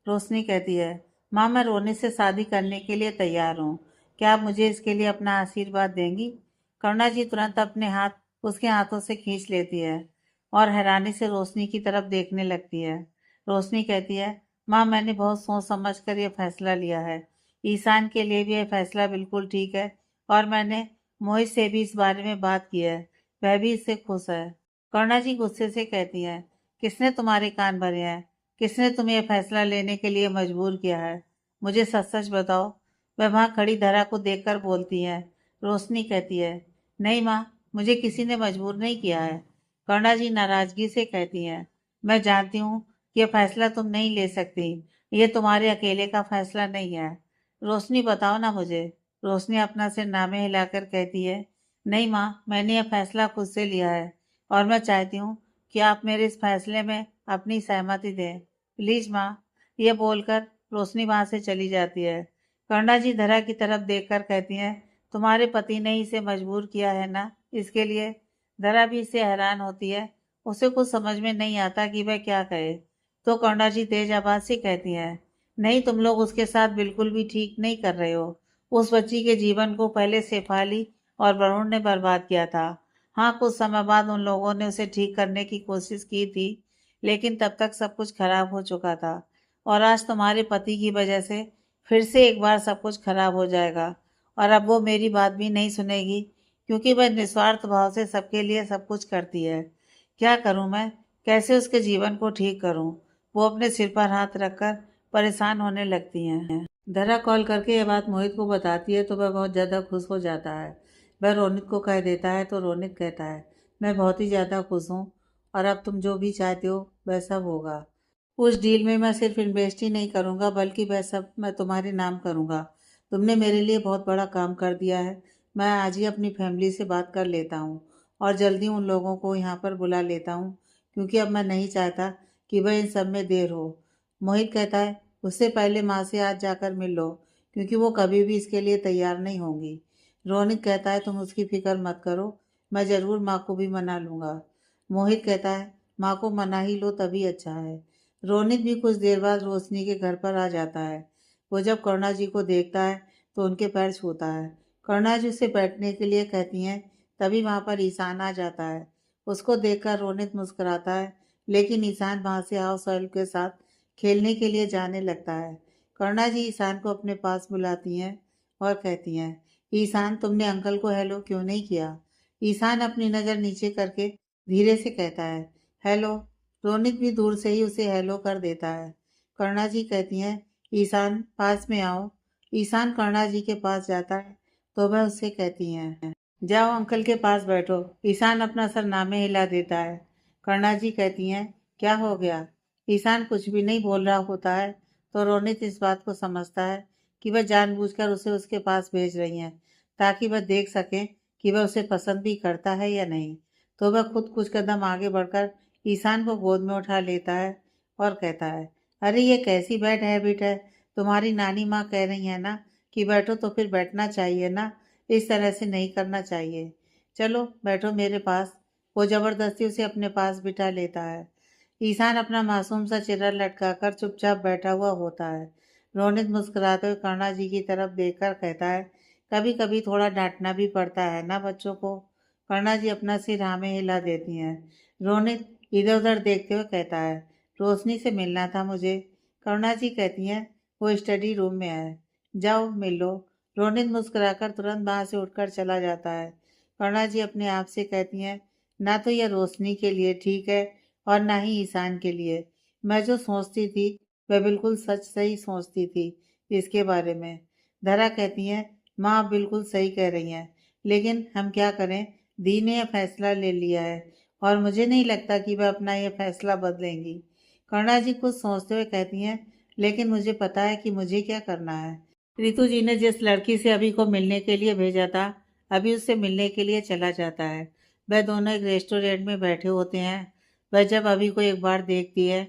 रोशनी कहती है, माँ मैं रोनी से शादी करने के लिए तैयार हूँ, क्या आप मुझे इसके लिए अपना आशीर्वाद देंगी? करुणा जी तुरंत अपने हाथ उसके हाथों से खींच लेती है और हैरानी से रोशनी की तरफ देखने लगती है। रोशनी कहती है, माँ मैंने बहुत सोच समझ कर यह फैसला लिया है। ईशान के लिए भी यह फैसला बिल्कुल ठीक है और मैंने मोहित से भी इस बारे में बात की है, वह भी इससे खुश है। करुणा जी गुस्से से कहती हैं, किसने तुम्हारे कान भरे हैं? किसने तुम्हें यह फैसला लेने के लिए मजबूर किया है? मुझे सच सच बताओ। वह वहाँ खड़ी धरा को देखकर बोलती है। रोशनी कहती है, नहीं माँ, मुझे किसी ने मजबूर नहीं किया है। करुणा जी नाराजगी से कहती हैं, मैं जानती हूँ कि यह फैसला तुम नहीं ले सकती, ये तुम्हारे अकेले का फैसला नहीं है। रोशनी बताओ ना मुझे। रोशनी अपना सिर नामे हिलाकर कहती है, नहीं माँ, मैंने यह फैसला खुद से लिया है और मैं चाहती हूँ कि आप मेरे इस फैसले में अपनी सहमति दें। प्लीज माँ। यह बोलकर रोशनी वहां से चली जाती है। कर्णा जी धरा की तरफ देखकर कहती हैं, तुम्हारे पति ने इसे मजबूर किया है ना, इसके लिए। धरा भी इससे हैरान होती है। उसे कुछ समझ में नहीं आता कि वह क्या कहे। तो कर्णा जी तेज आवाज से कहती हैं, नहीं, तुम लोग उसके साथ बिल्कुल भी ठीक नहीं कर रहे हो। उस बच्ची के जीवन को पहले शेफाली और वरुण ने बर्बाद किया था। हाँ, कुछ समय बाद उन लोगों ने उसे ठीक करने की कोशिश की थी, लेकिन तब तक सब कुछ खराब हो चुका था। और आज तुम्हारे पति की वजह से फिर से एक बार सब कुछ खराब हो जाएगा। और अब वो मेरी बात भी नहीं सुनेगी, क्योंकि वह निस्वार्थ भाव से सबके लिए सब कुछ करती है। क्या करूं मैं? कैसे उसके जीवन को ठीक करूं? वो अपने सिर पर हाथ रखकर परेशान होने लगती हैं। धरा कॉल करके ये बात मोहित को बताती है तो वह बहुत ज़्यादा खुश हो जाता है। वह रोनित को कह देता है तो रोनित कहता है, मैं बहुत ही ज़्यादा खुश हूँ और अब तुम जो भी चाहते हो वह सब होगा। उस डील में मैं सिर्फ इन्वेस्ट ही नहीं करूँगा बल्कि वह सब मैं तुम्हारे नाम करूँगा। तुमने मेरे लिए बहुत बड़ा काम कर दिया है। मैं आज ही अपनी फैमिली से बात कर लेता हूँ और जल्दी उन लोगों को यहाँ पर बुला लेता हूँ, क्योंकि अब मैं नहीं चाहता कि वह इन सब में देर हो। मोहित कहता है, उससे पहले माँ से आज जाकर मिल लो, क्योंकि वो कभी भी इसके लिए तैयार नहीं होंगी। रोनित कहता है, तुम उसकी फिक्र मत करो, मैं ज़रूर माँ को भी मना लूँगा। मोहित कहता है, माँ को मना ही लो तभी अच्छा है। रोनित भी कुछ देर बाद रोशनी के घर पर आ जाता है। वो जब करुणा जी को देखता है तो उनके पैर छूता है। करुणा जी उसे बैठने के लिए कहती हैं, तभी वहाँ पर ईशान आ जाता है। उसको देखकर रोनित मुस्कुराता है, लेकिन ईशान वहाँ से हाउस हेल्प के साथ खेलने के लिए जाने लगता है। करुणा जी ईशान को अपने पास बुलाती हैं और कहती हैं, ईशान, तुमने अंकल को हेलो क्यों नहीं किया? ईशान अपनी नज़र नीचे करके धीरे से कहता है, हेलो। रोनित भी दूर से ही उसे हेलो कर देता है। करुणा जी कहती हैं, ईशान पास में आओ। ईशान करुणा जी के पास जाता है तो वह उससे कहती हैं, जाओ अंकल के पास बैठो। ईशान अपना सर नामे हिला देता है। करुणा जी कहती हैं, क्या हो गया? ईशान कुछ भी नहीं बोल रहा होता है तो रोनित इस बात को समझता है कि वह जानबूझकर उसे उसके पास भेज रही हैं, ताकि वह देख सकें कि वह उसे पसंद भी करता है या नहीं। तो वह खुद कुछ कदम आगे बढ़कर ईशान को गोद में उठा लेता है और कहता है, अरे ये कैसी बैड हैबिट है? तुम्हारी नानी माँ कह रही है ना कि बैठो तो फिर बैठना चाहिए ना, इस तरह से नहीं करना चाहिए। चलो बैठो मेरे पास। वो जबरदस्ती उसे अपने पास बिठा लेता है। ईशान अपना मासूम सा चेहरा लटकाकर चुपचाप बैठा हुआ होता है। रोनित मुस्कुराते हुए करुणा जी की तरफ देखकर कहता है, कभी कभी थोड़ा डांटना भी पड़ता है ना बच्चों को। करुणा जी अपना सिर हाँ में हिला देती हैं। रोनित इधर उधर देखते हुए कहता है, रोशनी से मिलना था मुझे। करुणा जी कहती हैं, वो स्टडी रूम में है, जाओ मिल लो। रोनित मुस्कुराकर तुरंत वहां से उठकर चला जाता है। करुणा जी अपने आप से कहती हैं, ना तो यह रोशनी के लिए ठीक है और ना ही ईशान के लिए। मैं जो सोचती थी वह बिल्कुल सच सही सोचती थी इसके बारे में। धरा कहती हैं, माँ आप बिल्कुल सही कह रही हैं, लेकिन हम क्या करें? दी ने यह फैसला ले लिया है और मुझे नहीं लगता कि वह अपना यह फैसला बदलेंगी। करुणा जी कुछ सोचते हुए कहती हैं, लेकिन मुझे पता है कि मुझे क्या करना है। रितु जी ने जिस लड़की से अभी को मिलने के लिए भेजा था, अभी उससे मिलने के लिए चला जाता है। वह दोनों एक रेस्टोरेंट में बैठे होते हैं। वह जब अभी को एक बार देखती है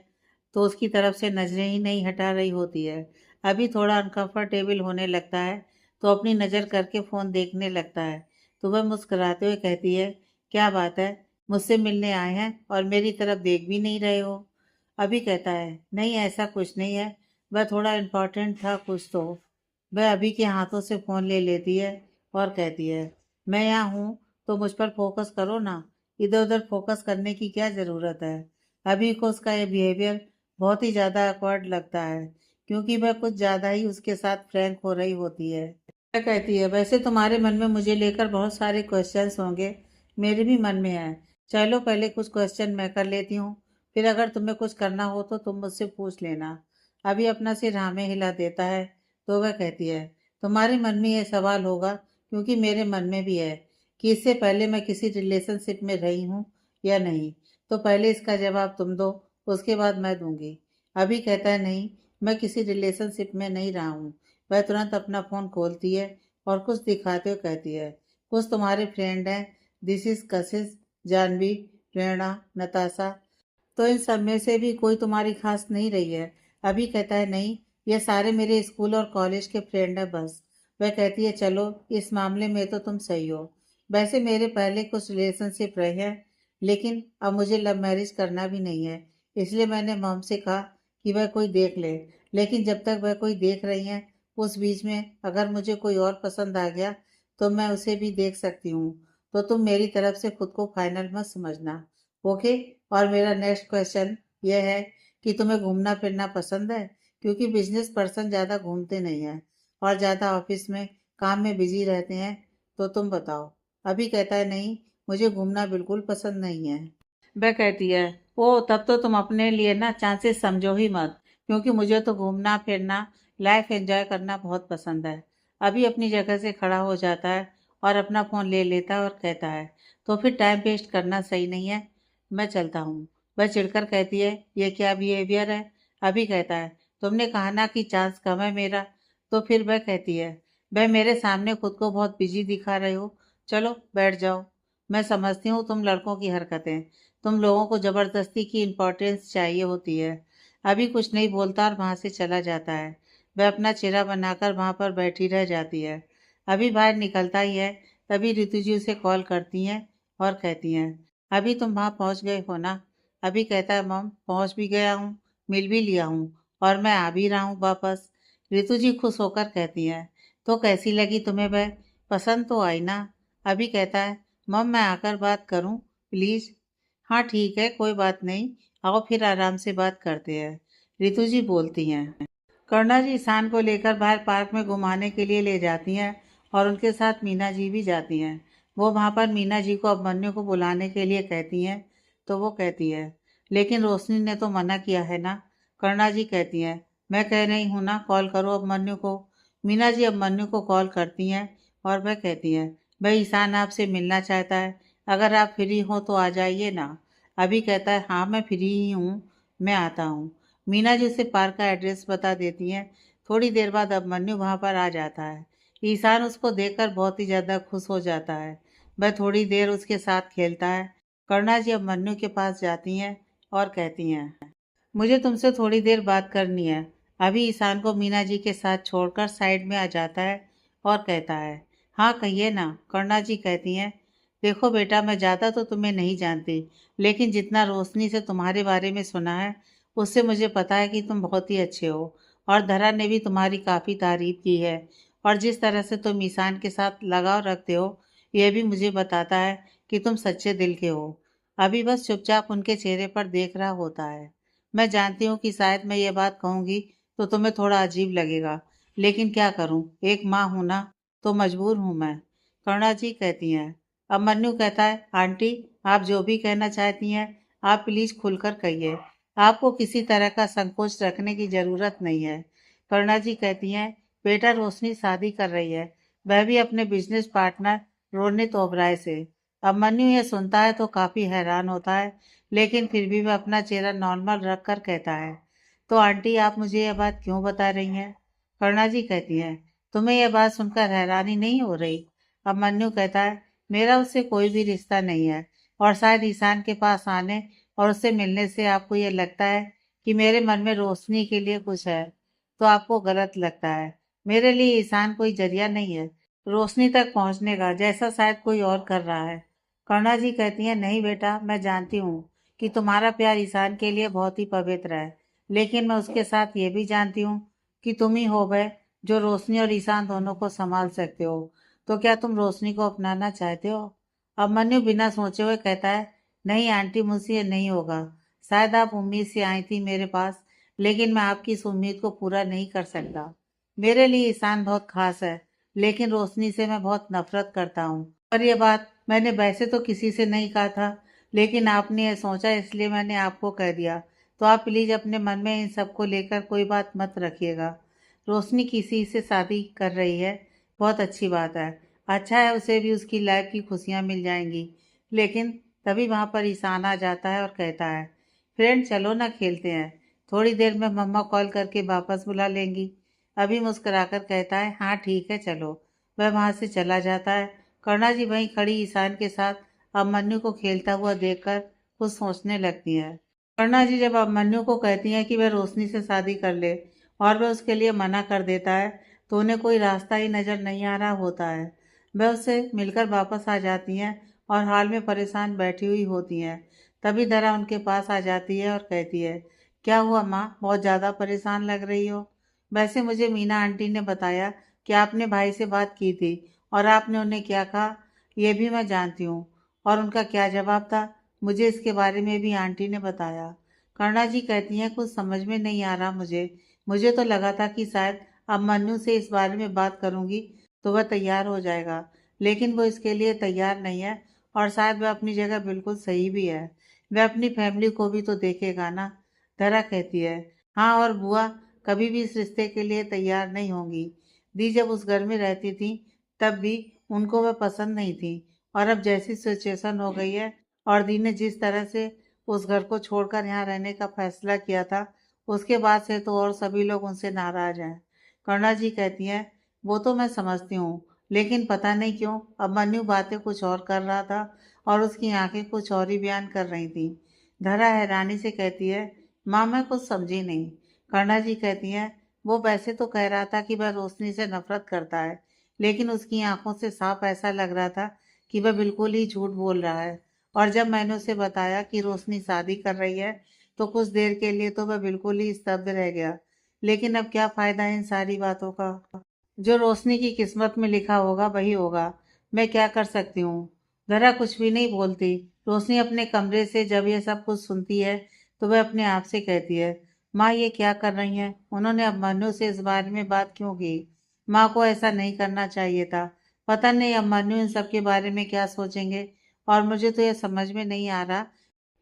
तो उसकी तरफ से नजरें ही नहीं हटा रही होती है। अभी थोड़ा अनकंफर्टेबल होने लगता है तो अपनी नज़र करके फ़ोन देखने लगता है। तो वह मुस्कुराते हुए कहती है, क्या बात है, मुझसे मिलने आए हैं और मेरी तरफ देख भी नहीं रहे हो? अभी कहता है, नहीं ऐसा कुछ नहीं है, वह थोड़ा इम्पोर्टेंट था कुछ तो। वह अभी के हाथों से फ़ोन ले लेती है और कहती है, मैं यहाँ हूँ तो मुझ पर फोकस करो ना, इधर उधर फोकस करने की क्या ज़रूरत है? अभी को उसका ये बिहेवियर बहुत ही ज़्यादा awkward लगता है, क्योंकि वह कुछ ज़्यादा ही उसके साथ फ्रैंक हो रही होती है। वह कहती है, वैसे तुम्हारे मन में मुझे लेकर बहुत सारे क्वेश्चंस होंगे, मेरे भी मन में है। चलो पहले कुछ क्वेश्चन मैं कर लेती हूँ, फिर अगर तुम्हें कुछ करना हो तो तुम मुझसे पूछ लेना। अभी अपना सिर हाँ में हिला देता है तो वह कहती है, तुम्हारे मन में यह सवाल होगा क्योंकि मेरे मन में भी है कि इससे पहले मैं किसी रिलेशनशिप में रही हूँ या नहीं। तो पहले इसका जवाब तुम दो, उसके बाद मैं दूंगी। अभी कहता है, नहीं, मैं किसी रिलेशनशिप में नहीं रहा हूँ, वह तुरंत अपना फ़ोन खोलती है और कुछ दिखाते हुए कहती है, कुछ तुम्हारे फ्रेंड हैं, दिस इज़ कशिश, जानवी, प्रेरणा, नताशा, तो इन सब में से भी कोई तुम्हारी खास नहीं रही है। अभी कहता है नहीं, ये सारे मेरे स्कूल और कॉलेज के फ्रेंड हैं बस। वह कहती है चलो, इस मामले में तो तुम सही हो। वैसे मेरे पहले कुछ रिलेशनशिप रहे हैं, लेकिन अब मुझे लव मैरिज करना भी नहीं है। इसलिए मैंने मॉम से कहा कि वह कोई देख ले, लेकिन जब तक वह कोई देख रही हैं, उस बीच में अगर मुझे कोई और पसंद आ गया तो मैं उसे भी देख सकती हूँ। तो तुम मेरी तरफ से खुद को फाइनल मत समझना, ओके। और मेरा नेक्स्ट क्वेश्चन यह है कि तुम्हें घूमना फिरना पसंद है, क्योंकि बिजनेस पर्सन ज़्यादा घूमते नहीं हैं और ज़्यादा ऑफिस में काम में बिजी रहते हैं। तो तुम बताओ। अभी कहता है नहीं, मुझे घूमना बिल्कुल पसंद नहीं है। वह कहती है, ओ तब तो तुम अपने लिए ना चांसेस समझो ही मत, क्योंकि मुझे तो घूमना फिरना, लाइफ एंजॉय करना बहुत पसंद है। अभी अपनी जगह से खड़ा हो जाता है और अपना फ़ोन ले लेता है और कहता है, तो फिर टाइम वेस्ट करना सही नहीं है, मैं चलता हूँ। वह चिढ़कर कहती है, ये क्या बिहेवियर है। अभी कहता है, तुमने कहा ना कि चांस कम है मेरा। तो फिर वह कहती है, वह मेरे सामने खुद को बहुत बिजी दिखा रहे हो, चलो बैठ जाओ। मैं समझती हूँ तुम लड़कों की हरकतें, तुम लोगों को ज़बरदस्ती की इम्पोर्टेंस चाहिए होती है। अभी कुछ नहीं बोलता और वहाँ से चला जाता है। वह अपना चेहरा बनाकर वहाँ पर बैठी रह जाती है। अभी बाहर निकलता ही है, तभी ऋतु जी उसे कॉल करती हैं और कहती हैं, अभी तुम वहाँ पहुँच गए हो ना। अभी कहता है, मॉम पहुँच भी गया हूँ, मिल भी लिया हूँ और मैं आ भी रहा हूँ वापस। ऋतु जी खुश होकर कहती हैं, तो कैसी लगी तुम्हें वह, पसंद तो आई ना। अभी कहता है, मॉम मैं आकर बात करूँ प्लीज़। हाँ ठीक है, कोई बात नहीं, आओ फिर आराम से बात करते हैं, ऋतु जी बोलती हैं। करुणा जी ईशान को लेकर बाहर पार्क में घुमाने के लिए ले जाती हैं और उनके साथ मीना जी भी जाती हैं। वो वहाँ पर मीना जी को अभिमन्यु को बुलाने के लिए कहती हैं, तो वो कहती है, लेकिन रोशनी ने तो मना किया है ना। करुणा जी कहती हैं, मैं कह रही हूँ ना, कॉल करो अभिमन्यु को। मीना जी अभिमन्यु को कॉल करती हैं और वह कहती हैं, भाई ईशान आपसे मिलना चाहता है, अगर आप फ्री हो तो आ जाइए ना। अभी कहता है, हाँ मैं फ्री ही हूँ, मैं आता हूँ। मीना जी उसे पार्क का एड्रेस बता देती हैं। थोड़ी देर बाद अभिमन्यु वहाँ पर आ जाता है। ईशान उसको देखकर बहुत ही ज़्यादा खुश हो जाता है। वह थोड़ी देर उसके साथ खेलता है। करुणा जी अभिमन्यु के पास जाती हैं और कहती हैं, मुझे तुमसे थोड़ी देर बात करनी है। अभी ईशान को मीना जी के साथ छोड़कर साइड में आ जाता है और कहता है, हाँ कहिए ना। करुणा जी कहती हैं, देखो बेटा मैं ज़्यादा तो तुम्हें नहीं जानती, लेकिन जितना रोशनी से तुम्हारे बारे में सुना है उससे मुझे पता है कि तुम बहुत ही अच्छे हो और धरा ने भी तुम्हारी काफ़ी तारीफ की है। और जिस तरह से तुम ईशान के साथ लगाव रखते हो, यह भी मुझे बताता है कि तुम सच्चे दिल के हो। अभी बस चुपचाप उनके चेहरे पर देख रहा होता है। मैं जानती हूँ कि शायद मैं ये बात कहूँगी तो तुम्हें थोड़ा अजीब लगेगा, लेकिन क्या करूँ, एक माँ हूँ ना, तो मजबूर हूँ मैं। करुणा जी कहती हैं। अब मन्नू कहता है, आंटी आप जो भी कहना चाहती हैं आप प्लीज़ खुलकर कहिए, आपको किसी तरह का संकोच रखने की ज़रूरत नहीं है। करुणा जी कहती हैं, बेटा रोशनी शादी कर रही है, वह भी अपने बिजनेस पार्टनर रोनित ओबराय से। अब मन्नू ये सुनता है तो काफ़ी हैरान होता है, लेकिन फिर भी वह अपना चेहरा नॉर्मल रख कर कहता है, तो आंटी आप मुझे यह बात क्यों बता रही हैं। करुणा जी कहती हैं, तुम्हें यह बात सुनकर हैरानी नहीं हो रही। अब मन्नू कहता है, मेरा उससे कोई भी रिश्ता नहीं है और शायद ईशान के पास आने और उससे मिलने से आपको ये लगता है कि मेरे मन में रोशनी के लिए कुछ है, तो आपको गलत लगता है। मेरे लिए ईशान कोई जरिया नहीं है रोशनी तक पहुंचने का, जैसा शायद कोई और कर रहा है। करुणा जी कहती हैं, नहीं बेटा मैं जानती हूँ कि तुम्हारा प्यार ईशान के लिए बहुत ही पवित्र है, लेकिन मैं उसके साथ ये भी जानती हूँ कि तुम ही हो वह जो रोशनी और ईशान दोनों को संभाल सकते हो। तो क्या तुम रोशनी को अपनाना चाहते हो। अभिमन्यु बिना सोचे हुए कहता है, नहीं आंटी मुझसे ये नहीं होगा। शायद आप उम्मीद से आई थी मेरे पास, लेकिन मैं आपकी इस उम्मीद को पूरा नहीं कर सकता। मेरे लिए ईशान बहुत खास है, लेकिन रोशनी से मैं बहुत नफरत करता हूँ। और ये बात मैंने वैसे तो किसी से नहीं कहा था, लेकिन आपने ये सोचा इसलिए मैंने आपको कह दिया। तो आप प्लीज़ अपने मन में इन सब को लेकर कोई बात मत रखिएगा। रोशनी किसी से शादी कर रही है, बहुत अच्छी बात है। अच्छा है, उसे भी उसकी लाइफ की खुशियाँ मिल जाएंगी। लेकिन तभी वहाँ पर ईशान आ जाता है और कहता है, फ्रेंड चलो ना खेलते हैं, थोड़ी देर में मम्मा कॉल करके वापस बुला लेंगी। अभी मुस्कुराकर कहता है, हाँ ठीक है चलो। वह वहां से चला जाता है। करुणा जी वहीं खड़ी ईशान के साथ अभिमन्यु को खेलता हुआ देखकर कुछ सोचने लगती है। करुणा जी जब अभिमन्यु को कहती हैं कि वह रोशनी से शादी कर ले और वह उसके लिए मना कर देता है, तो उन्हें कोई रास्ता ही नजर नहीं आ रहा होता है। वह उससे मिलकर वापस आ जाती हैं और हाल में परेशान बैठी हुई होती हैं। तभी धरा उनके पास आ जाती है और कहती है, क्या हुआ माँ, बहुत ज़्यादा परेशान लग रही हो। वैसे मुझे मीना आंटी ने बताया कि आपने भाई से बात की थी और आपने उन्हें क्या कहा ये भी मैं जानती हूँ, और उनका क्या जवाब था मुझे इसके बारे में भी आंटी ने बताया। करुणा जी कहती हैं, कुछ समझ में नहीं आ रहा मुझे। मुझे तो लगा था कि शायद अब मन्नू से इस बारे में बात करूंगी तो वह तैयार हो जाएगा, लेकिन वो इसके लिए तैयार नहीं है। और शायद वह अपनी जगह बिल्कुल सही भी है। वह अपनी फैमिली को भी तो देखेगा ना। धरा कहती है, हाँ, और बुआ कभी भी इस रिश्ते के लिए तैयार नहीं होंगी। दी जब उस घर में रहती थी तब भी उनको वह पसंद नहीं थी, और अब जैसी सिचुएशन हो गई है और दी ने जिस तरह से उस घर को छोड़कर यहाँ रहने का फैसला किया था, उसके बाद से तो और सभी लोग उनसे नाराज हैं। करुणा जी कहती हैं, वो तो मैं समझती हूँ, लेकिन पता नहीं क्यों अब मन्नू बातें कुछ और कर रहा था और उसकी आंखें कुछ और ही बयान कर रही थी। धरा हैरानी से कहती है, माँ मैं कुछ समझी नहीं। करुणा जी कहती हैं, वो वैसे तो कह रहा था कि वह रोशनी से नफरत करता है, लेकिन उसकी आंखों से साफ ऐसा लग रहा था कि वह बिल्कुल ही झूठ बोल रहा है। और जब मैंने उसे बताया कि रोशनी शादी कर रही है, तो कुछ देर के लिए तो वह बिल्कुल ही स्तब्ध रह गया। लेकिन अब क्या फायदा है इन सारी बातों का। जो रोशनी की किस्मत में लिखा होगा वही होगा। मैं क्या कर सकती हूँ। जरा कुछ भी नहीं बोलती। रोशनी अपने कमरे से जब ये सब कुछ सुनती है तो वह अपने आप से कहती है, माँ ये क्या कर रही हैं। उन्होंने अभिमन्यु से इस बारे में बात क्यों की। माँ को ऐसा नहीं करना चाहिए था। पता नहीं अभिमन्यु इन सब के बारे में क्या सोचेंगे। और मुझे तो यह समझ में नहीं आ रहा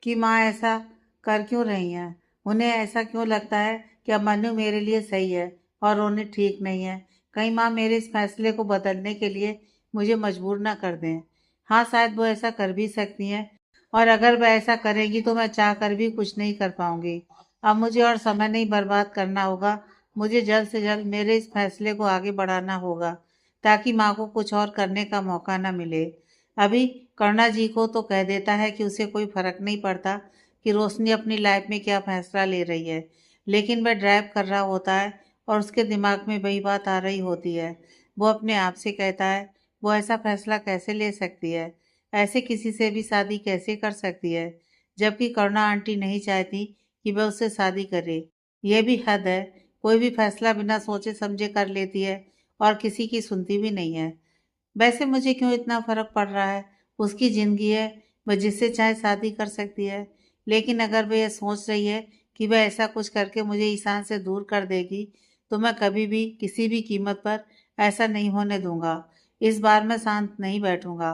कि माँ ऐसा कर क्यों रही हैं। उन्हें ऐसा क्यों लगता है कि अभिमन्यु मेरे लिए सही है और रोनी ठीक नहीं है। कहीं माँ मेरे इस फैसले को बदलने के लिए मुझे मजबूर ना कर दें। हाँ, शायद वो ऐसा कर भी सकती हैं, और अगर वह ऐसा करेगी तो मैं चाह कर भी कुछ नहीं कर पाऊंगी। अब मुझे और समय नहीं बर्बाद करना होगा। मुझे जल्द से जल्द मेरे इस फैसले को आगे बढ़ाना होगा, ताकि माँ को कुछ और करने का मौका न मिले। अभी करुणा जी को तो कह देता है कि उसे कोई फर्क नहीं पड़ता कि रोशनी अपनी लाइफ में क्या फैसला ले रही है, लेकिन वह ड्राइव कर रहा होता है और उसके दिमाग में वही बात आ रही होती है। वो अपने आप से कहता है, वो ऐसा फैसला कैसे ले सकती है, ऐसे किसी से भी शादी कैसे कर सकती है, जबकि करुणा आंटी नहीं चाहती कि वह उससे शादी करे। यह भी हद है। कोई भी फैसला बिना सोचे समझे कर लेती है और किसी की सुनती भी नहीं है। वैसे मुझे क्यों इतना फर्क पड़ रहा है। उसकी जिंदगी है, वह जिससे चाहे शादी कर सकती है। लेकिन अगर वह यह सोच रही है कि वह ऐसा कुछ करके मुझे ईशान से दूर कर देगी, तो मैं कभी भी किसी भी कीमत पर ऐसा नहीं होने दूंगा। इस बार मैं शांत नहीं बैठूंगा।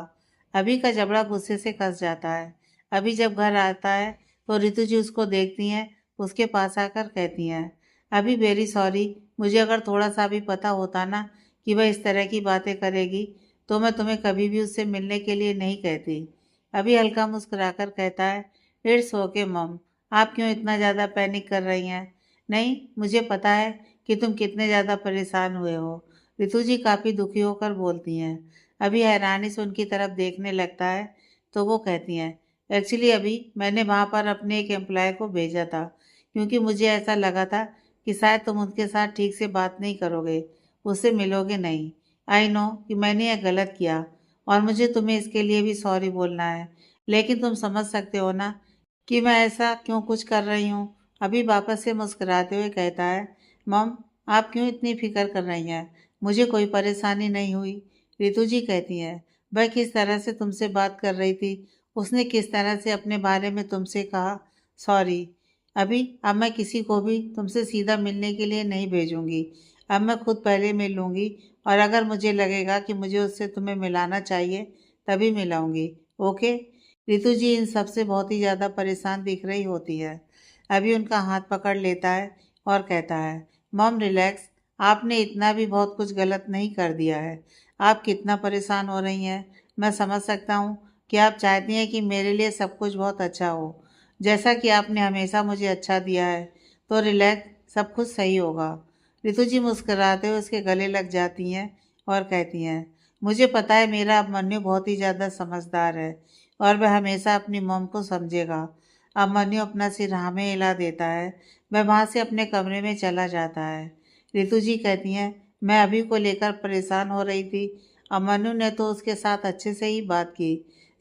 अभी का जबड़ा गुस्से से कस जाता है। अभी जब घर आता है तो रितु जी उसको देखती हैं, उसके पास आकर कहती हैं, अभी वेरी सॉरी, मुझे अगर थोड़ा सा भी पता होता ना कि वह इस तरह की बातें करेगी, तो मैं तुम्हें कभी भी उससे मिलने के लिए नहीं कहती। अभी हल्का मुस्कुराकर कहता है, इट्स ओके मॉम, आप क्यों इतना ज़्यादा पैनिक कर रही हैं। नहीं, मुझे पता है कि तुम कितने ज़्यादा परेशान हुए हो। रितु जी काफ़ी दुखी होकर बोलती हैं। अभी हैरानी से उनकी तरफ देखने लगता है तो वो कहती हैं, एक्चुअली अभी मैंने वहाँ पर अपने एक एम्प्लॉय को भेजा था, क्योंकि मुझे ऐसा लगा था कि शायद तुम उनके साथ ठीक से बात नहीं करोगे, उससे मिलोगे नहीं। आई नो कि मैंने यह गलत किया और मुझे तुम्हें इसके लिए भी सॉरी बोलना है, लेकिन तुम समझ सकते हो ना कि मैं ऐसा क्यों कुछ कर रही हूँ। अभी वापस से मुस्कुराते हुए कहता है, मॉम आप क्यों इतनी फिक्र कर रही हैं, मुझे कोई परेशानी नहीं हुई। रितु जी कहती हैं, वह किस तरह से तुमसे बात कर रही थी, उसने किस तरह से अपने बारे में तुमसे कहा। सॉरी, अभी अब मैं किसी को भी तुमसे सीधा मिलने के लिए नहीं भेजूंगी। अब मैं खुद पहले मिल लूँगी, और अगर मुझे लगेगा कि मुझे उससे तुम्हें मिलाना चाहिए तभी मिलाऊंगी। ओके। रितु जी इन सब से बहुत ही ज़्यादा परेशान दिख रही होती है। अभी उनका हाथ पकड़ लेता है और कहता है, मॉम रिलैक्स, आपने इतना भी बहुत कुछ गलत नहीं कर दिया है। आप कितना परेशान हो रही हैं, मैं समझ सकता हूँ कि आप चाहती हैं कि मेरे लिए सब कुछ बहुत अच्छा हो, जैसा कि आपने हमेशा मुझे अच्छा दिया है। तो रिलैक्स, सब कुछ सही होगा। ऋतु जी मुस्कुराते हुए उसके गले लग जाती हैं और कहती हैं, मुझे पता है मेरा अभिमन्यु बहुत ही ज़्यादा समझदार है और वह हमेशा अपनी मॉम को समझेगा। अभिमन्यु अपना सिर हाँ में हिला देता है। वह वहाँ से अपने कमरे में चला जाता है। ऋतु जी कहती हैं, मैं अभी को लेकर परेशान हो रही थी। अभिमन्यु ने तो उसके साथ अच्छे से ही बात की।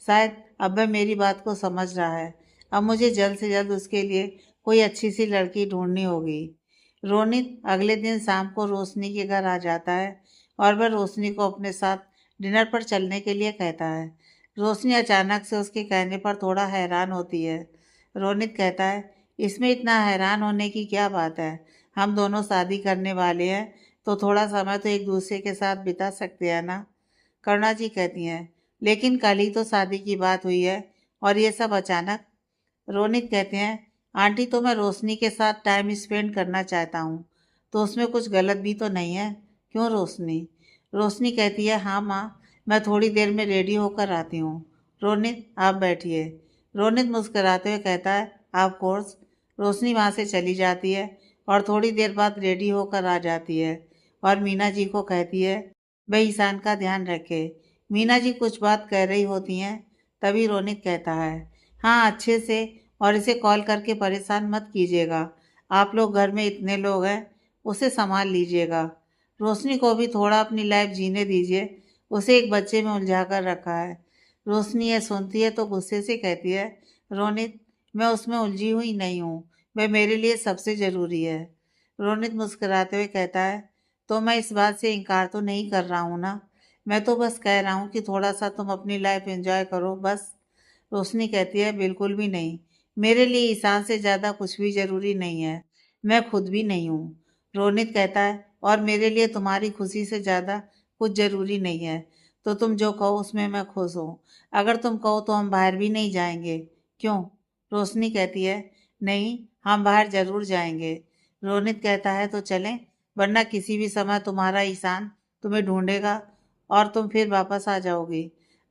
शायद अब वह मेरी बात को समझ रहा है। अब मुझे जल्द से जल्द उसके लिए कोई अच्छी सी लड़की ढूंढनी होगी। रोनित अगले दिन शाम को रोशनी के घर आ जाता है और वह रोशनी को अपने साथ डिनर पर चलने के लिए कहता है। रोशनी अचानक से उसके कहने पर थोड़ा हैरान होती है। रोनित कहता है, इसमें इतना हैरान होने की क्या बात है? हम दोनों शादी करने वाले हैं तो थोड़ा समय तो एक दूसरे के साथ बिता सकते हैं ना। करुणा जी कहती हैं, लेकिन कल ही तो शादी की बात हुई है और ये सब अचानक। रोनित कहते हैं, आंटी तो मैं रोशनी के साथ टाइम स्पेंड करना चाहता हूँ, तो उसमें कुछ गलत भी तो नहीं है, क्यों रोशनी? रोशनी कहती है, हाँ माँ, मैं थोड़ी देर में रेडी होकर आती हूँ। रोनित, आप बैठिए। रोनित मुस्कुराते हुए कहता है, ऑफ कोर्स। रोशनी वहाँ से चली जाती है और थोड़ी देर बाद रेडी होकर आ जाती है और मीना जी को कहती है, वह ईशान का ध्यान रखे। मीना जी कुछ बात कह रही होती हैं, तभी रोनित कहता है, हाँ अच्छे से, और इसे कॉल करके परेशान मत कीजिएगा। आप लोग घर में इतने लोग हैं, उसे संभाल लीजिएगा। रोशनी को भी थोड़ा अपनी लाइफ जीने दीजिए, उसे एक बच्चे में उलझा कर रखा है। रोशनी यह सुनती है तो गुस्से से कहती है, रोनित, मैं उसमें उलझी हुई नहीं हूँ, वह मेरे लिए सबसे ज़रूरी है। रोनित मुस्कुराते हुए कहता है, तो मैं इस बात से इनकार तो नहीं कर रहा हूँ ना, मैं तो बस कह रहा हूँ कि थोड़ा सा तुम अपनी लाइफ एंजॉय करो बस। रोशनी कहती है, बिल्कुल भी नहीं, मेरे लिए ईशान से ज़्यादा कुछ भी ज़रूरी नहीं है, मैं खुद भी नहीं हूँ। रोनित कहता है, और मेरे लिए तुम्हारी खुशी से ज़्यादा कुछ ज़रूरी नहीं है, तो तुम जो कहो उसमें मैं खुश हूँ। अगर तुम कहो तो हम बाहर भी नहीं जाएंगे, क्यों? रोशनी कहती है, नहीं, हम बाहर ज़रूर जाएंगे। रोनित कहता है, तो चलें, वरना किसी भी समय तुम्हारा ईशान तुम्हें ढूंढेगा और तुम फिर वापस आ जाओगी।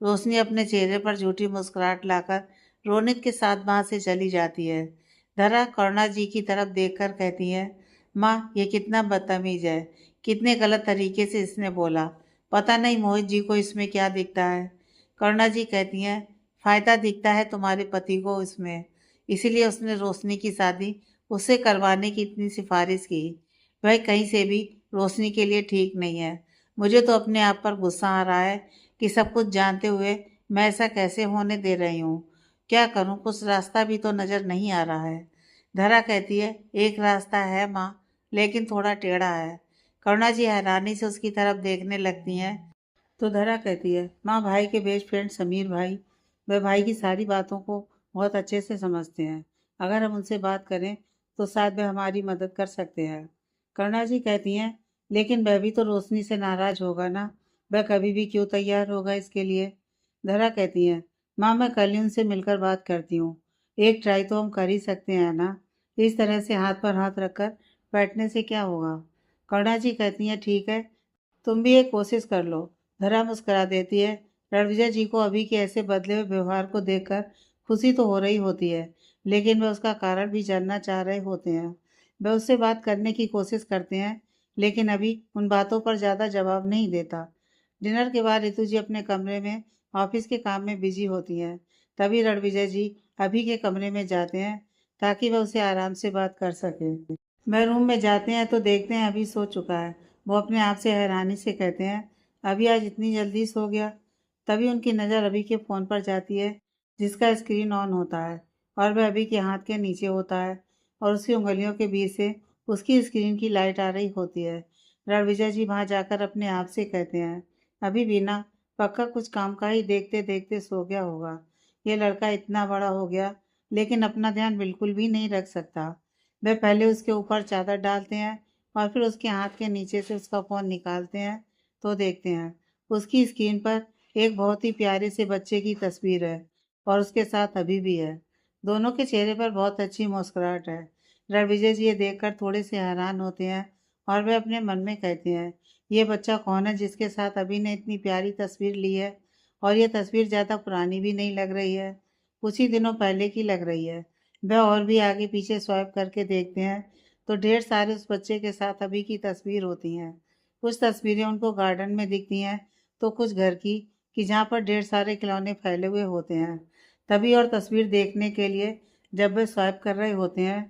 रोशनी अपने चेहरे पर झूठी मुस्कुराहट लाकर रोनित के साथ वहाँ से चली जाती है। धरा करुणा जी की तरफ देखकर कहती है, माँ, ये कितना बदतमीज है, कितने गलत तरीके से इसने बोला, पता नहीं मोहित जी को इसमें क्या दिखता है। करुणा जी कहती हैं, फ़ायदा दिखता है तुम्हारे पति को इसमें, इसीलिए उसने रोशनी की शादी उससे करवाने की इतनी सिफारिश की। वह कहीं से भी रोशनी के लिए ठीक नहीं है। मुझे तो अपने आप पर गुस्सा आ रहा है कि सब कुछ जानते हुए मैं ऐसा कैसे होने दे रही हूँ। क्या करूँ, कुछ रास्ता भी तो नज़र नहीं आ रहा है। धरा कहती है, एक रास्ता है माँ, लेकिन थोड़ा टेढ़ा है। करुणा जी हैरानी से उसकी तरफ देखने लगती हैं, तो धरा कहती है, माँ, भाई के बेस्ट फ्रेंड समीर भाई, वह भाई की सारी बातों को बहुत अच्छे से समझते हैं। अगर हम उनसे बात करें तो शायद वह हमारी मदद कर सकते हैं। करुणा जी कहती हैं, लेकिन वह भी तो रोशनी से नाराज होगा ना, वह कभी भी क्यों तैयार होगा इसके लिए। धरा कहती है, माँ, मैं कल ही उनसे मिलकर बात करती हूँ, एक ट्राई तो हम कर ही सकते हैं ना, इस तरह से हाथ पर हाथ रखकर बैठने से क्या होगा। करुणा जी कहती हैं, ठीक है, तुम भी एक कोशिश कर लो। धरा मुस्करा देती है। रणविजय जी को अभी के ऐसे बदले हुए व्यवहार को देखकर खुशी तो हो रही होती है, लेकिन वह उसका कारण भी जानना चाह रहे होते हैं। वह उससे बात करने की कोशिश करते हैं, लेकिन अभी उन बातों पर ज़्यादा जवाब नहीं देता। डिनर के बाद रितु जी अपने कमरे में ऑफिस के काम में बिजी होती हैं। तभी रणविजय जी अभी के कमरे में जाते हैं ताकि वह उसे आराम से बात कर सके। वह रूम में जाते हैं तो देखते हैं अभी सो चुका है। वो अपने आप से हैरानी से कहते हैं, अभी आज इतनी जल्दी सो गया। तभी उनकी नज़र अभी के फ़ोन पर जाती है, जिसका स्क्रीन ऑन होता है और वह अभी के हाथ के नीचे होता है और उसकी उंगलियों के बीच से उसकी स्क्रीन की लाइट आ रही होती है। रणविजय जी वहाँ जाकर अपने आप से कहते हैं, अभी बिना पक्का कुछ काम का ही देखते देखते सो गया होगा। ये लड़का इतना बड़ा हो गया, लेकिन अपना ध्यान बिल्कुल भी नहीं रख सकता। वह पहले उसके ऊपर चादर डालते हैं और फिर उसके हाथ के नीचे से उसका फ़ोन निकालते हैं तो देखते हैं उसकी स्क्रीन पर एक बहुत ही प्यारे से बच्चे की तस्वीर है और उसके साथ अभी भी है। दोनों के चेहरे पर बहुत अच्छी मुस्कुराहट है। रणविजय जी ये देखकर थोड़े से हैरान होते हैं और वे अपने मन में कहते हैं, ये बच्चा कौन है जिसके साथ अभी ने इतनी प्यारी तस्वीर ली है, और ये तस्वीर ज़्यादा पुरानी भी नहीं लग रही है, कुछ ही दिनों पहले की लग रही है। वह और भी आगे पीछे स्वाइप करके देखते हैं तो ढेर सारे उस बच्चे के साथ अभी की तस्वीर होती हैं। कुछ तस्वीरें उनको गार्डन में दिखती हैं, तो कुछ घर की, कि जहाँ पर ढेर सारे खिलौने फैले हुए होते हैं। तभी और तस्वीर देखने के लिए जब वे स्वाइप कर रहे होते हैं,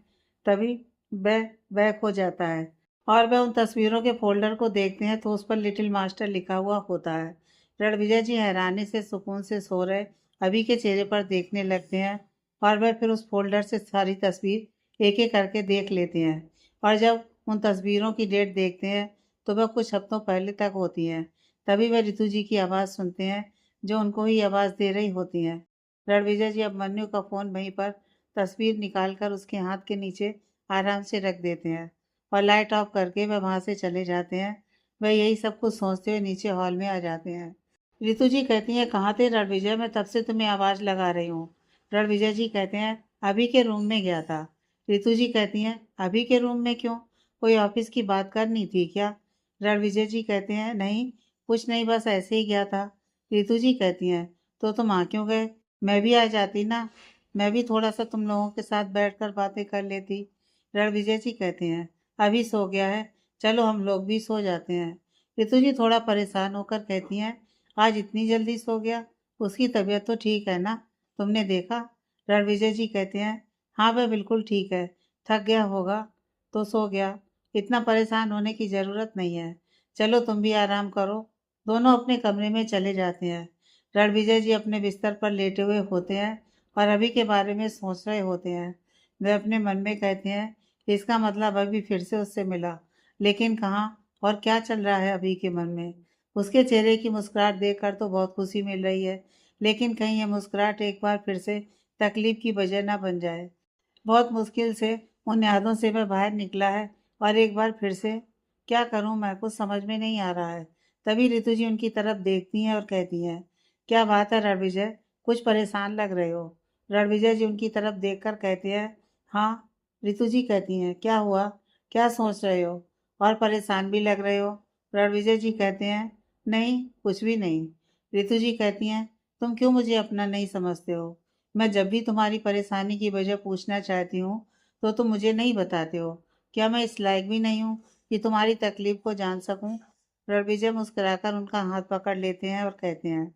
तभी वह बैक हो जाता है और वह उन तस्वीरों के फ़ोल्डर को देखते हैं तो उस पर लिटिल मास्टर लिखा हुआ होता है। रणविजय जी हैरानी से सुकून से सो रहे अभी के चेहरे पर देखने लगते हैं और वह फिर उस फ़ोल्डर से सारी तस्वीर एक-एक करके देख लेते हैं और जब उन तस्वीरों की डेट देखते हैं, तो वह कुछ हफ्तों पहले तक होती हैं। तभी वह ऋतु जी की आवाज़ सुनते हैं, जो उनको ही आवाज़ दे रही होती हैं। रणविजय जी अभिमन्यु का फ़ोन वहीं पर तस्वीर निकाल कर उसके हाथ के नीचे आराम से रख देते हैं और लाइट ऑफ करके वह वहाँ से चले जाते हैं। वह यही सब कुछ सोचते हुए नीचे हॉल में आ जाते हैं। ऋतु जी कहती हैं, कहाँ थे रणविजय? मैं तब से तुम्हें आवाज़ लगा रही हूँ। रणविजय जी कहते हैं, अभी के रूम में गया था। ऋतु जी कहती हैं, अभी के रूम में क्यों? कोई ऑफिस की बात करनी थी क्या? रणविजय जी कहते हैं, नहीं, कुछ नहीं, बस ऐसे ही गया था। ऋतु जी कहती हैं, तो तुम आ क्यों गए? मैं भी आ जाती ना, मैं भी थोड़ा सा तुम लोगों के साथ बैठकर बातें कर लेती। रणविजय जी कहते हैं, अभी सो गया है, चलो हम लोग भी सो जाते हैं। ऋतु जी थोड़ा परेशान होकर कहती हैं, आज इतनी जल्दी सो गया? उसकी तबीयत तो ठीक है ना? तुमने देखा? रणविजय जी कहते हैं, हाँ वह बिल्कुल ठीक है, थक गया होगा तो सो गया, इतना परेशान होने की ज़रूरत नहीं है। चलो तुम भी आराम करो। दोनों अपने कमरे में चले जाते हैं। रणविजय जी अपने बिस्तर पर लेटे हुए होते हैं और अभी के बारे में सोच रहे होते हैं। वे अपने मन में कहते हैं, इसका मतलब अभी फिर से उससे मिला, लेकिन कहाँ और क्या चल रहा है अभी के मन में? उसके चेहरे की मुस्कुराहट देखकर तो बहुत खुशी मिल रही है, लेकिन कहीं ये मुस्कुराहट एक बार फिर से तकलीफ की वजह ना बन जाए। बहुत मुश्किल से उन यादों से वह बाहर निकला है और एक बार फिर से, क्या करूं मैं, कुछ समझ में नहीं आ रहा है। तभी ऋतु जी उनकी तरफ देखती हैं और कहती हैं, क्या बात है रणविजय, कुछ परेशान लग रहे हो? रणविजय जी उनकी तरफ देखकर कहते हैं, हाँ। ऋतु जी कहती हैं, क्या हुआ, क्या सोच रहे हो और परेशान भी लग रहे हो? रणविजय जी कहते हैं, नहीं, कुछ भी नहीं। ऋतु जी कहती हैं, तुम क्यों मुझे अपना नहीं समझते हो? मैं जब भी तुम्हारी परेशानी की वजह पूछना चाहती हूँ, तो तुम मुझे नहीं बताते हो। क्या मैं इस लायक भी नहीं हूँ कि तुम्हारी तकलीफ को जान सकूं? रणविजय मुस्कुराकर उनका हाथ पकड़ लेते हैं और कहते हैं,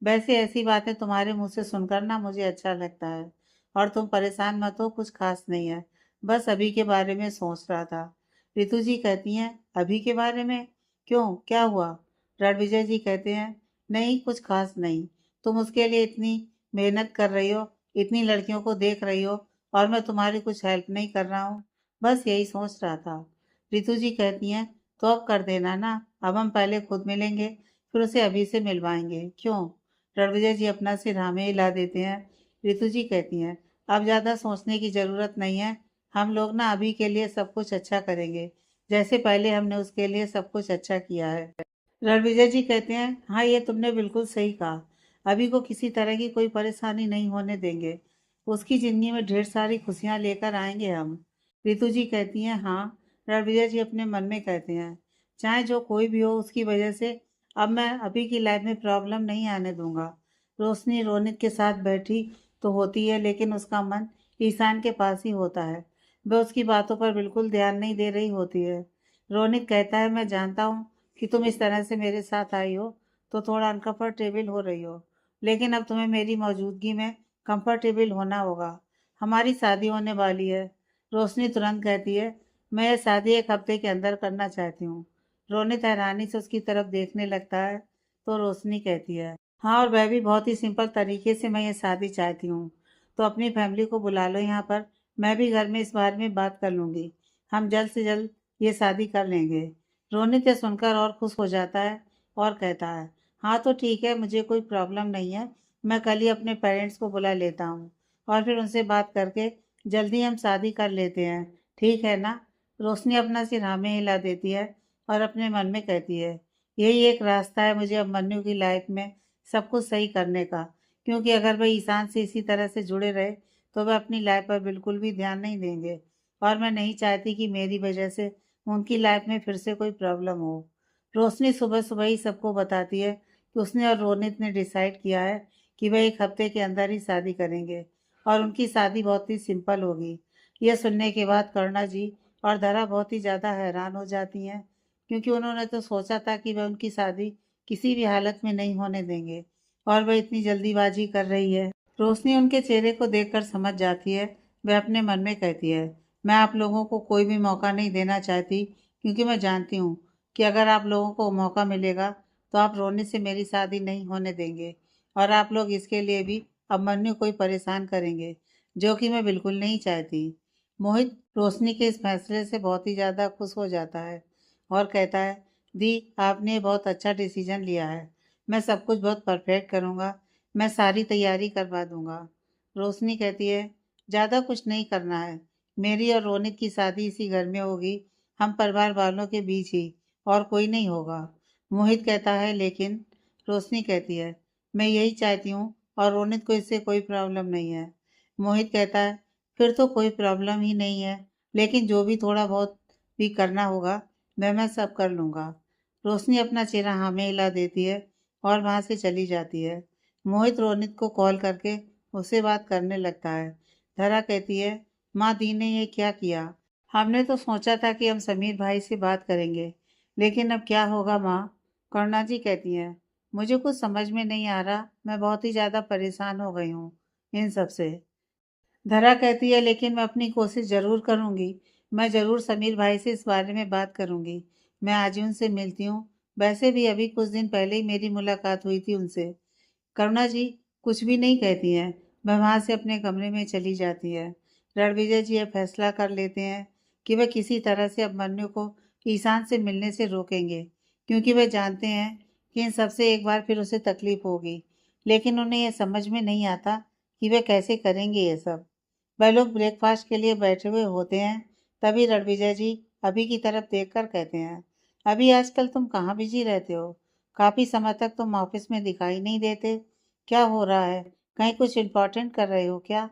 वैसे ऐसी बातें तुम्हारे मुंह से सुनकर ना मुझे अच्छा लगता है और तुम परेशान मत हो, कुछ खास नहीं है, बस अभी के बारे में सोच रहा था। ऋतु जी कहती हैं, अभी के बारे में? क्यों, क्या हुआ? रणविजय जी कहते हैं, नहीं, कुछ खास नहीं। तुम उसके लिए इतनी मेहनत कर रही हो, इतनी लड़कियों को देख रही हो और मैं तुम्हारी कुछ हेल्प नहीं कर रहा हूँ, बस यही सोच रहा था। ऋतु जी कहती हैं, तो अब कर देना ना, अब हम पहले खुद मिलेंगे, फिर उसे अभी से मिलवाएंगे, क्यों? रणविजय जी अपना सिर हाँ में हिला देते हैं। ऋतु जी कहती हैं, अब ज़्यादा सोचने की ज़रूरत नहीं है, हम लोग ना अभी के लिए सब कुछ अच्छा करेंगे, जैसे पहले हमने उसके लिए सब कुछ अच्छा किया है। रणविजय जी कहते हैं, हाँ ये तुमने बिल्कुल सही कहा, अभी को किसी तरह की कोई परेशानी नहीं होने देंगे, उसकी ज़िंदगी में ढेर सारी खुशियाँ लेकर आएंगे हम। ऋतु जी कहती हैं, हाँ। रणविजय जी अपने मन में कहते हैं, चाहे जो कोई भी हो उसकी वजह से अब मैं अभी की लाइफ में प्रॉब्लम नहीं आने दूंगा। रोशनी रोनित के साथ बैठी तो होती है, लेकिन उसका मन ईशान के पास ही होता है, वह उसकी बातों पर बिल्कुल ध्यान नहीं दे रही होती है। रोनित कहता है, मैं जानता हूँ कि तुम इस तरह से मेरे साथ आई हो तो थोड़ा अनकंफर्टेबल हो रही हो, लेकिन अब तुम्हें मेरी मौजूदगी में कंफर्टेबल होना होगा, हमारी शादी होने वाली है। रोशनी तुरंत कहती है, मैं ये शादी एक हफ्ते के अंदर करना चाहती हूँ। रोनित हैरानी से उसकी तरफ देखने लगता है, तो रोशनी कहती है, हाँ, और वह भी बहुत ही सिंपल तरीके से, मैं ये शादी चाहती हूँ, तो अपनी फैमिली को बुला लो यहाँ पर, मैं भी घर में इस बारे में बात कर लूँगी, हम जल्द से जल्द ये शादी कर लेंगे। रोनित ये सुनकर और खुश हो जाता है और कहता है, हाँ तो ठीक है, मुझे कोई प्रॉब्लम नहीं है, मैं कल ही अपने पेरेंट्स को बुला लेता हूँ और फिर उनसे बात करके जल्दी हम शादी कर लेते हैं, ठीक है ना? रोशनी अपना सिर हाँ में हिला देती है और अपने मन में कहती है, यही एक रास्ता है मुझे अब मन्नू की लाइफ में सब कुछ सही करने का, क्योंकि अगर वह ईशान से इसी तरह से जुड़े रहे तो वह अपनी लाइफ पर बिल्कुल भी ध्यान नहीं देंगे और मैं नहीं चाहती कि मेरी वजह से उनकी लाइफ में फिर से कोई प्रॉब्लम हो। रोशनी सुबह सुबह ही सबको बताती है कि उसने और रोनित ने डिसाइड किया है कि वह एक हफ्ते के अंदर ही शादी करेंगे और उनकी शादी बहुत ही सिंपल होगी। यह सुनने के बाद करुणा जी और धरा बहुत ही ज़्यादा हैरान हो जाती हैं, क्योंकि उन्होंने तो सोचा था कि वह उनकी शादी किसी भी हालत में नहीं होने देंगे और वह इतनी जल्दीबाजी कर रही है। रोशनी उनके चेहरे को देखकर समझ जाती है। वह अपने मन में कहती है, मैं आप लोगों को कोई भी मौका नहीं देना चाहती, क्योंकि मैं जानती हूँ कि अगर आप लोगों को मौका मिलेगा तो आप रोने से मेरी शादी नहीं होने देंगे और आप लोग इसके लिए भी अभिमन्यु को ही परेशान करेंगे, जो कि मैं बिल्कुल नहीं चाहती। मोहित रोशनी के इस फैसले से बहुत ही ज़्यादा खुश हो जाता है और कहता है, दी आपने बहुत अच्छा डिसीजन लिया है। मैं सब कुछ बहुत परफेक्ट करूँगा। मैं सारी तैयारी करवा दूँगा। रोशनी कहती है, ज़्यादा कुछ नहीं करना है। मेरी और रोनित की शादी इसी घर में होगी। हम परिवार वालों के बीच ही, और कोई नहीं होगा। मोहित कहता है, लेकिन रोशनी कहती है, मैं यही चाहती हूँ और रोनित को इससे कोई प्रॉब्लम नहीं है। मोहित कहता है, फिर तो कोई प्रॉब्लम ही नहीं है, लेकिन जो भी थोड़ा बहुत भी करना होगा मैं सब कर लूँगा। रोशनी अपना चेहरा हाँ में हिला देती है और वहाँ से चली जाती है। मोहित रोनित को कॉल करके उससे बात करने लगता है। धरा कहती है, माँ दी ने ये क्या किया? हमने तो सोचा था कि हम समीर भाई से बात करेंगे, लेकिन अब क्या होगा माँ? करुणा जी कहती हैं, मुझे कुछ समझ में नहीं आ रहा। मैं बहुत ही ज़्यादा परेशान हो गई हूँ इन सब से। धरा कहती है, लेकिन मैं अपनी कोशिश ज़रूर करूँगी। मैं ज़रूर समीर भाई से इस बारे में बात करूँगी। मैं आज ही उनसे मिलती हूँ। वैसे भी अभी कुछ दिन पहले ही मेरी मुलाकात हुई थी उनसे। करुणा जी कुछ भी नहीं कहती हैं। वह वहाँ से अपने कमरे में चली जाती है। रणविजय जी यह फैसला कर लेते हैं कि वह किसी तरह से अभिमन्यु को ईशान से मिलने से रोकेंगे, क्योंकि वह जानते हैं कि इन सबसे एक बार फिर उसे तकलीफ होगी। लेकिन उन्हें यह समझ में नहीं आता कि वे कैसे करेंगे ये सब। वह लोग ब्रेकफास्ट के लिए बैठे हुए होते हैं। तभी रणविजय जी अभी की तरफ देखकर कहते हैं, अभी आजकल तुम कहाँ बिजी रहते हो? काफ़ी समय तक तुम ऑफिस में दिखाई नहीं देते। क्या हो रहा है? कहीं कुछ इम्पोर्टेंट कर रहे हो क्या?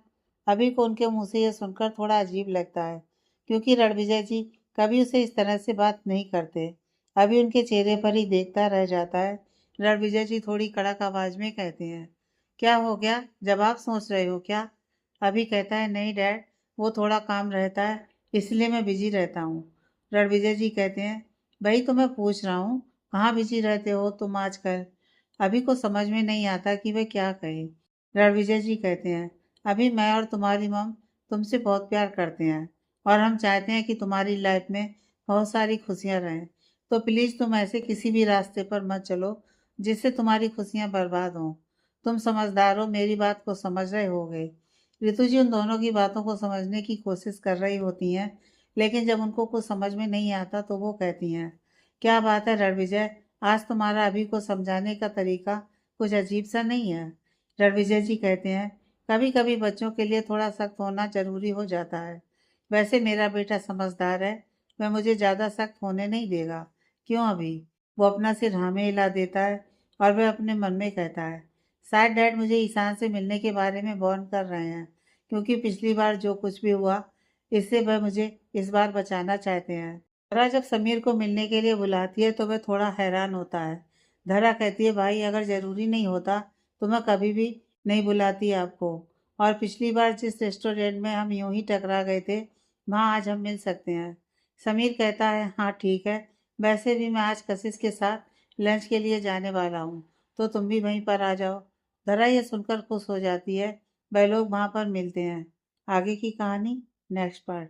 अभी को उनके मुंह से यह सुनकर थोड़ा अजीब लगता है, क्योंकि रणविजय जी कभी उसे इस तरह से बात नहीं करते। अभी उनके चेहरे पर ही देखता रह जाता है। रणविजय जी थोड़ी कड़क आवाज में कहते हैं, क्या हो गया? जवाब सोच रहे हो क्या? अभी कहता है, नहीं डैड, वो थोड़ा काम रहता है, इसलिए मैं बिजी रहता हूँ। रणविजय जी कहते हैं, भाई तो मैं पूछ रहा हूँ, कहाँ बिजी रहते हो तुम आजकल? अभी को समझ में नहीं आता कि वे क्या कहे। रणविजय जी कहते हैं, अभी मैं और तुम्हारी मम तुमसे बहुत प्यार करते हैं और हम चाहते हैं कि तुम्हारी लाइफ में बहुत सारी खुशियाँ रहें। तो प्लीज़ तुम ऐसे किसी भी रास्ते पर मत चलो जिससे तुम्हारी खुशियाँ बर्बाद हों। तुम समझदार हो, मेरी बात को समझ रहे होगे। ऋतु जी उन दोनों की बातों को समझने की कोशिश कर रही होती हैं, लेकिन जब उनको कुछ समझ में नहीं आता तो वो कहती हैं, क्या बात है रणविजय, आज तुम्हारा अभी को समझाने का तरीका कुछ अजीब सा नहीं है। रणविजय जी कहते हैं, कभी कभी बच्चों के लिए थोड़ा सख्त होना जरूरी हो जाता है। वैसे मेरा बेटा समझदार है, वह मुझे ज़्यादा सख्त होने नहीं देगा। क्यों अभी? वो अपना सिर हाँ में हिला देता है और वह अपने मन में कहता है, शायद डैड मुझे ईशान से मिलने के बारे में वार्न कर रहे हैं, क्योंकि पिछली बार जो कुछ भी हुआ इससे वह मुझे इस बार बचाना चाहते हैं। धरा जब समीर को मिलने के लिए बुलाती है तो वह थोड़ा हैरान होता है। धरा कहती है, भाई अगर ज़रूरी नहीं होता तो मैं कभी भी नहीं बुलाती आपको, और पिछली बार जिस रेस्टोरेंट में हम यूं ही टकरा गए थे वहाँ आज हम मिल सकते हैं। समीर कहता है, हाँ ठीक है, वैसे भी मैं आज कशिश के साथ लंच के लिए जाने वाला हूँ, तो तुम भी वहीं पर आ जाओ। धरा ये सुनकर खुश हो जाती है। वह लोग वहाँ पर मिलते हैं। आगे की कहानी नेक्स्ट पार्ट।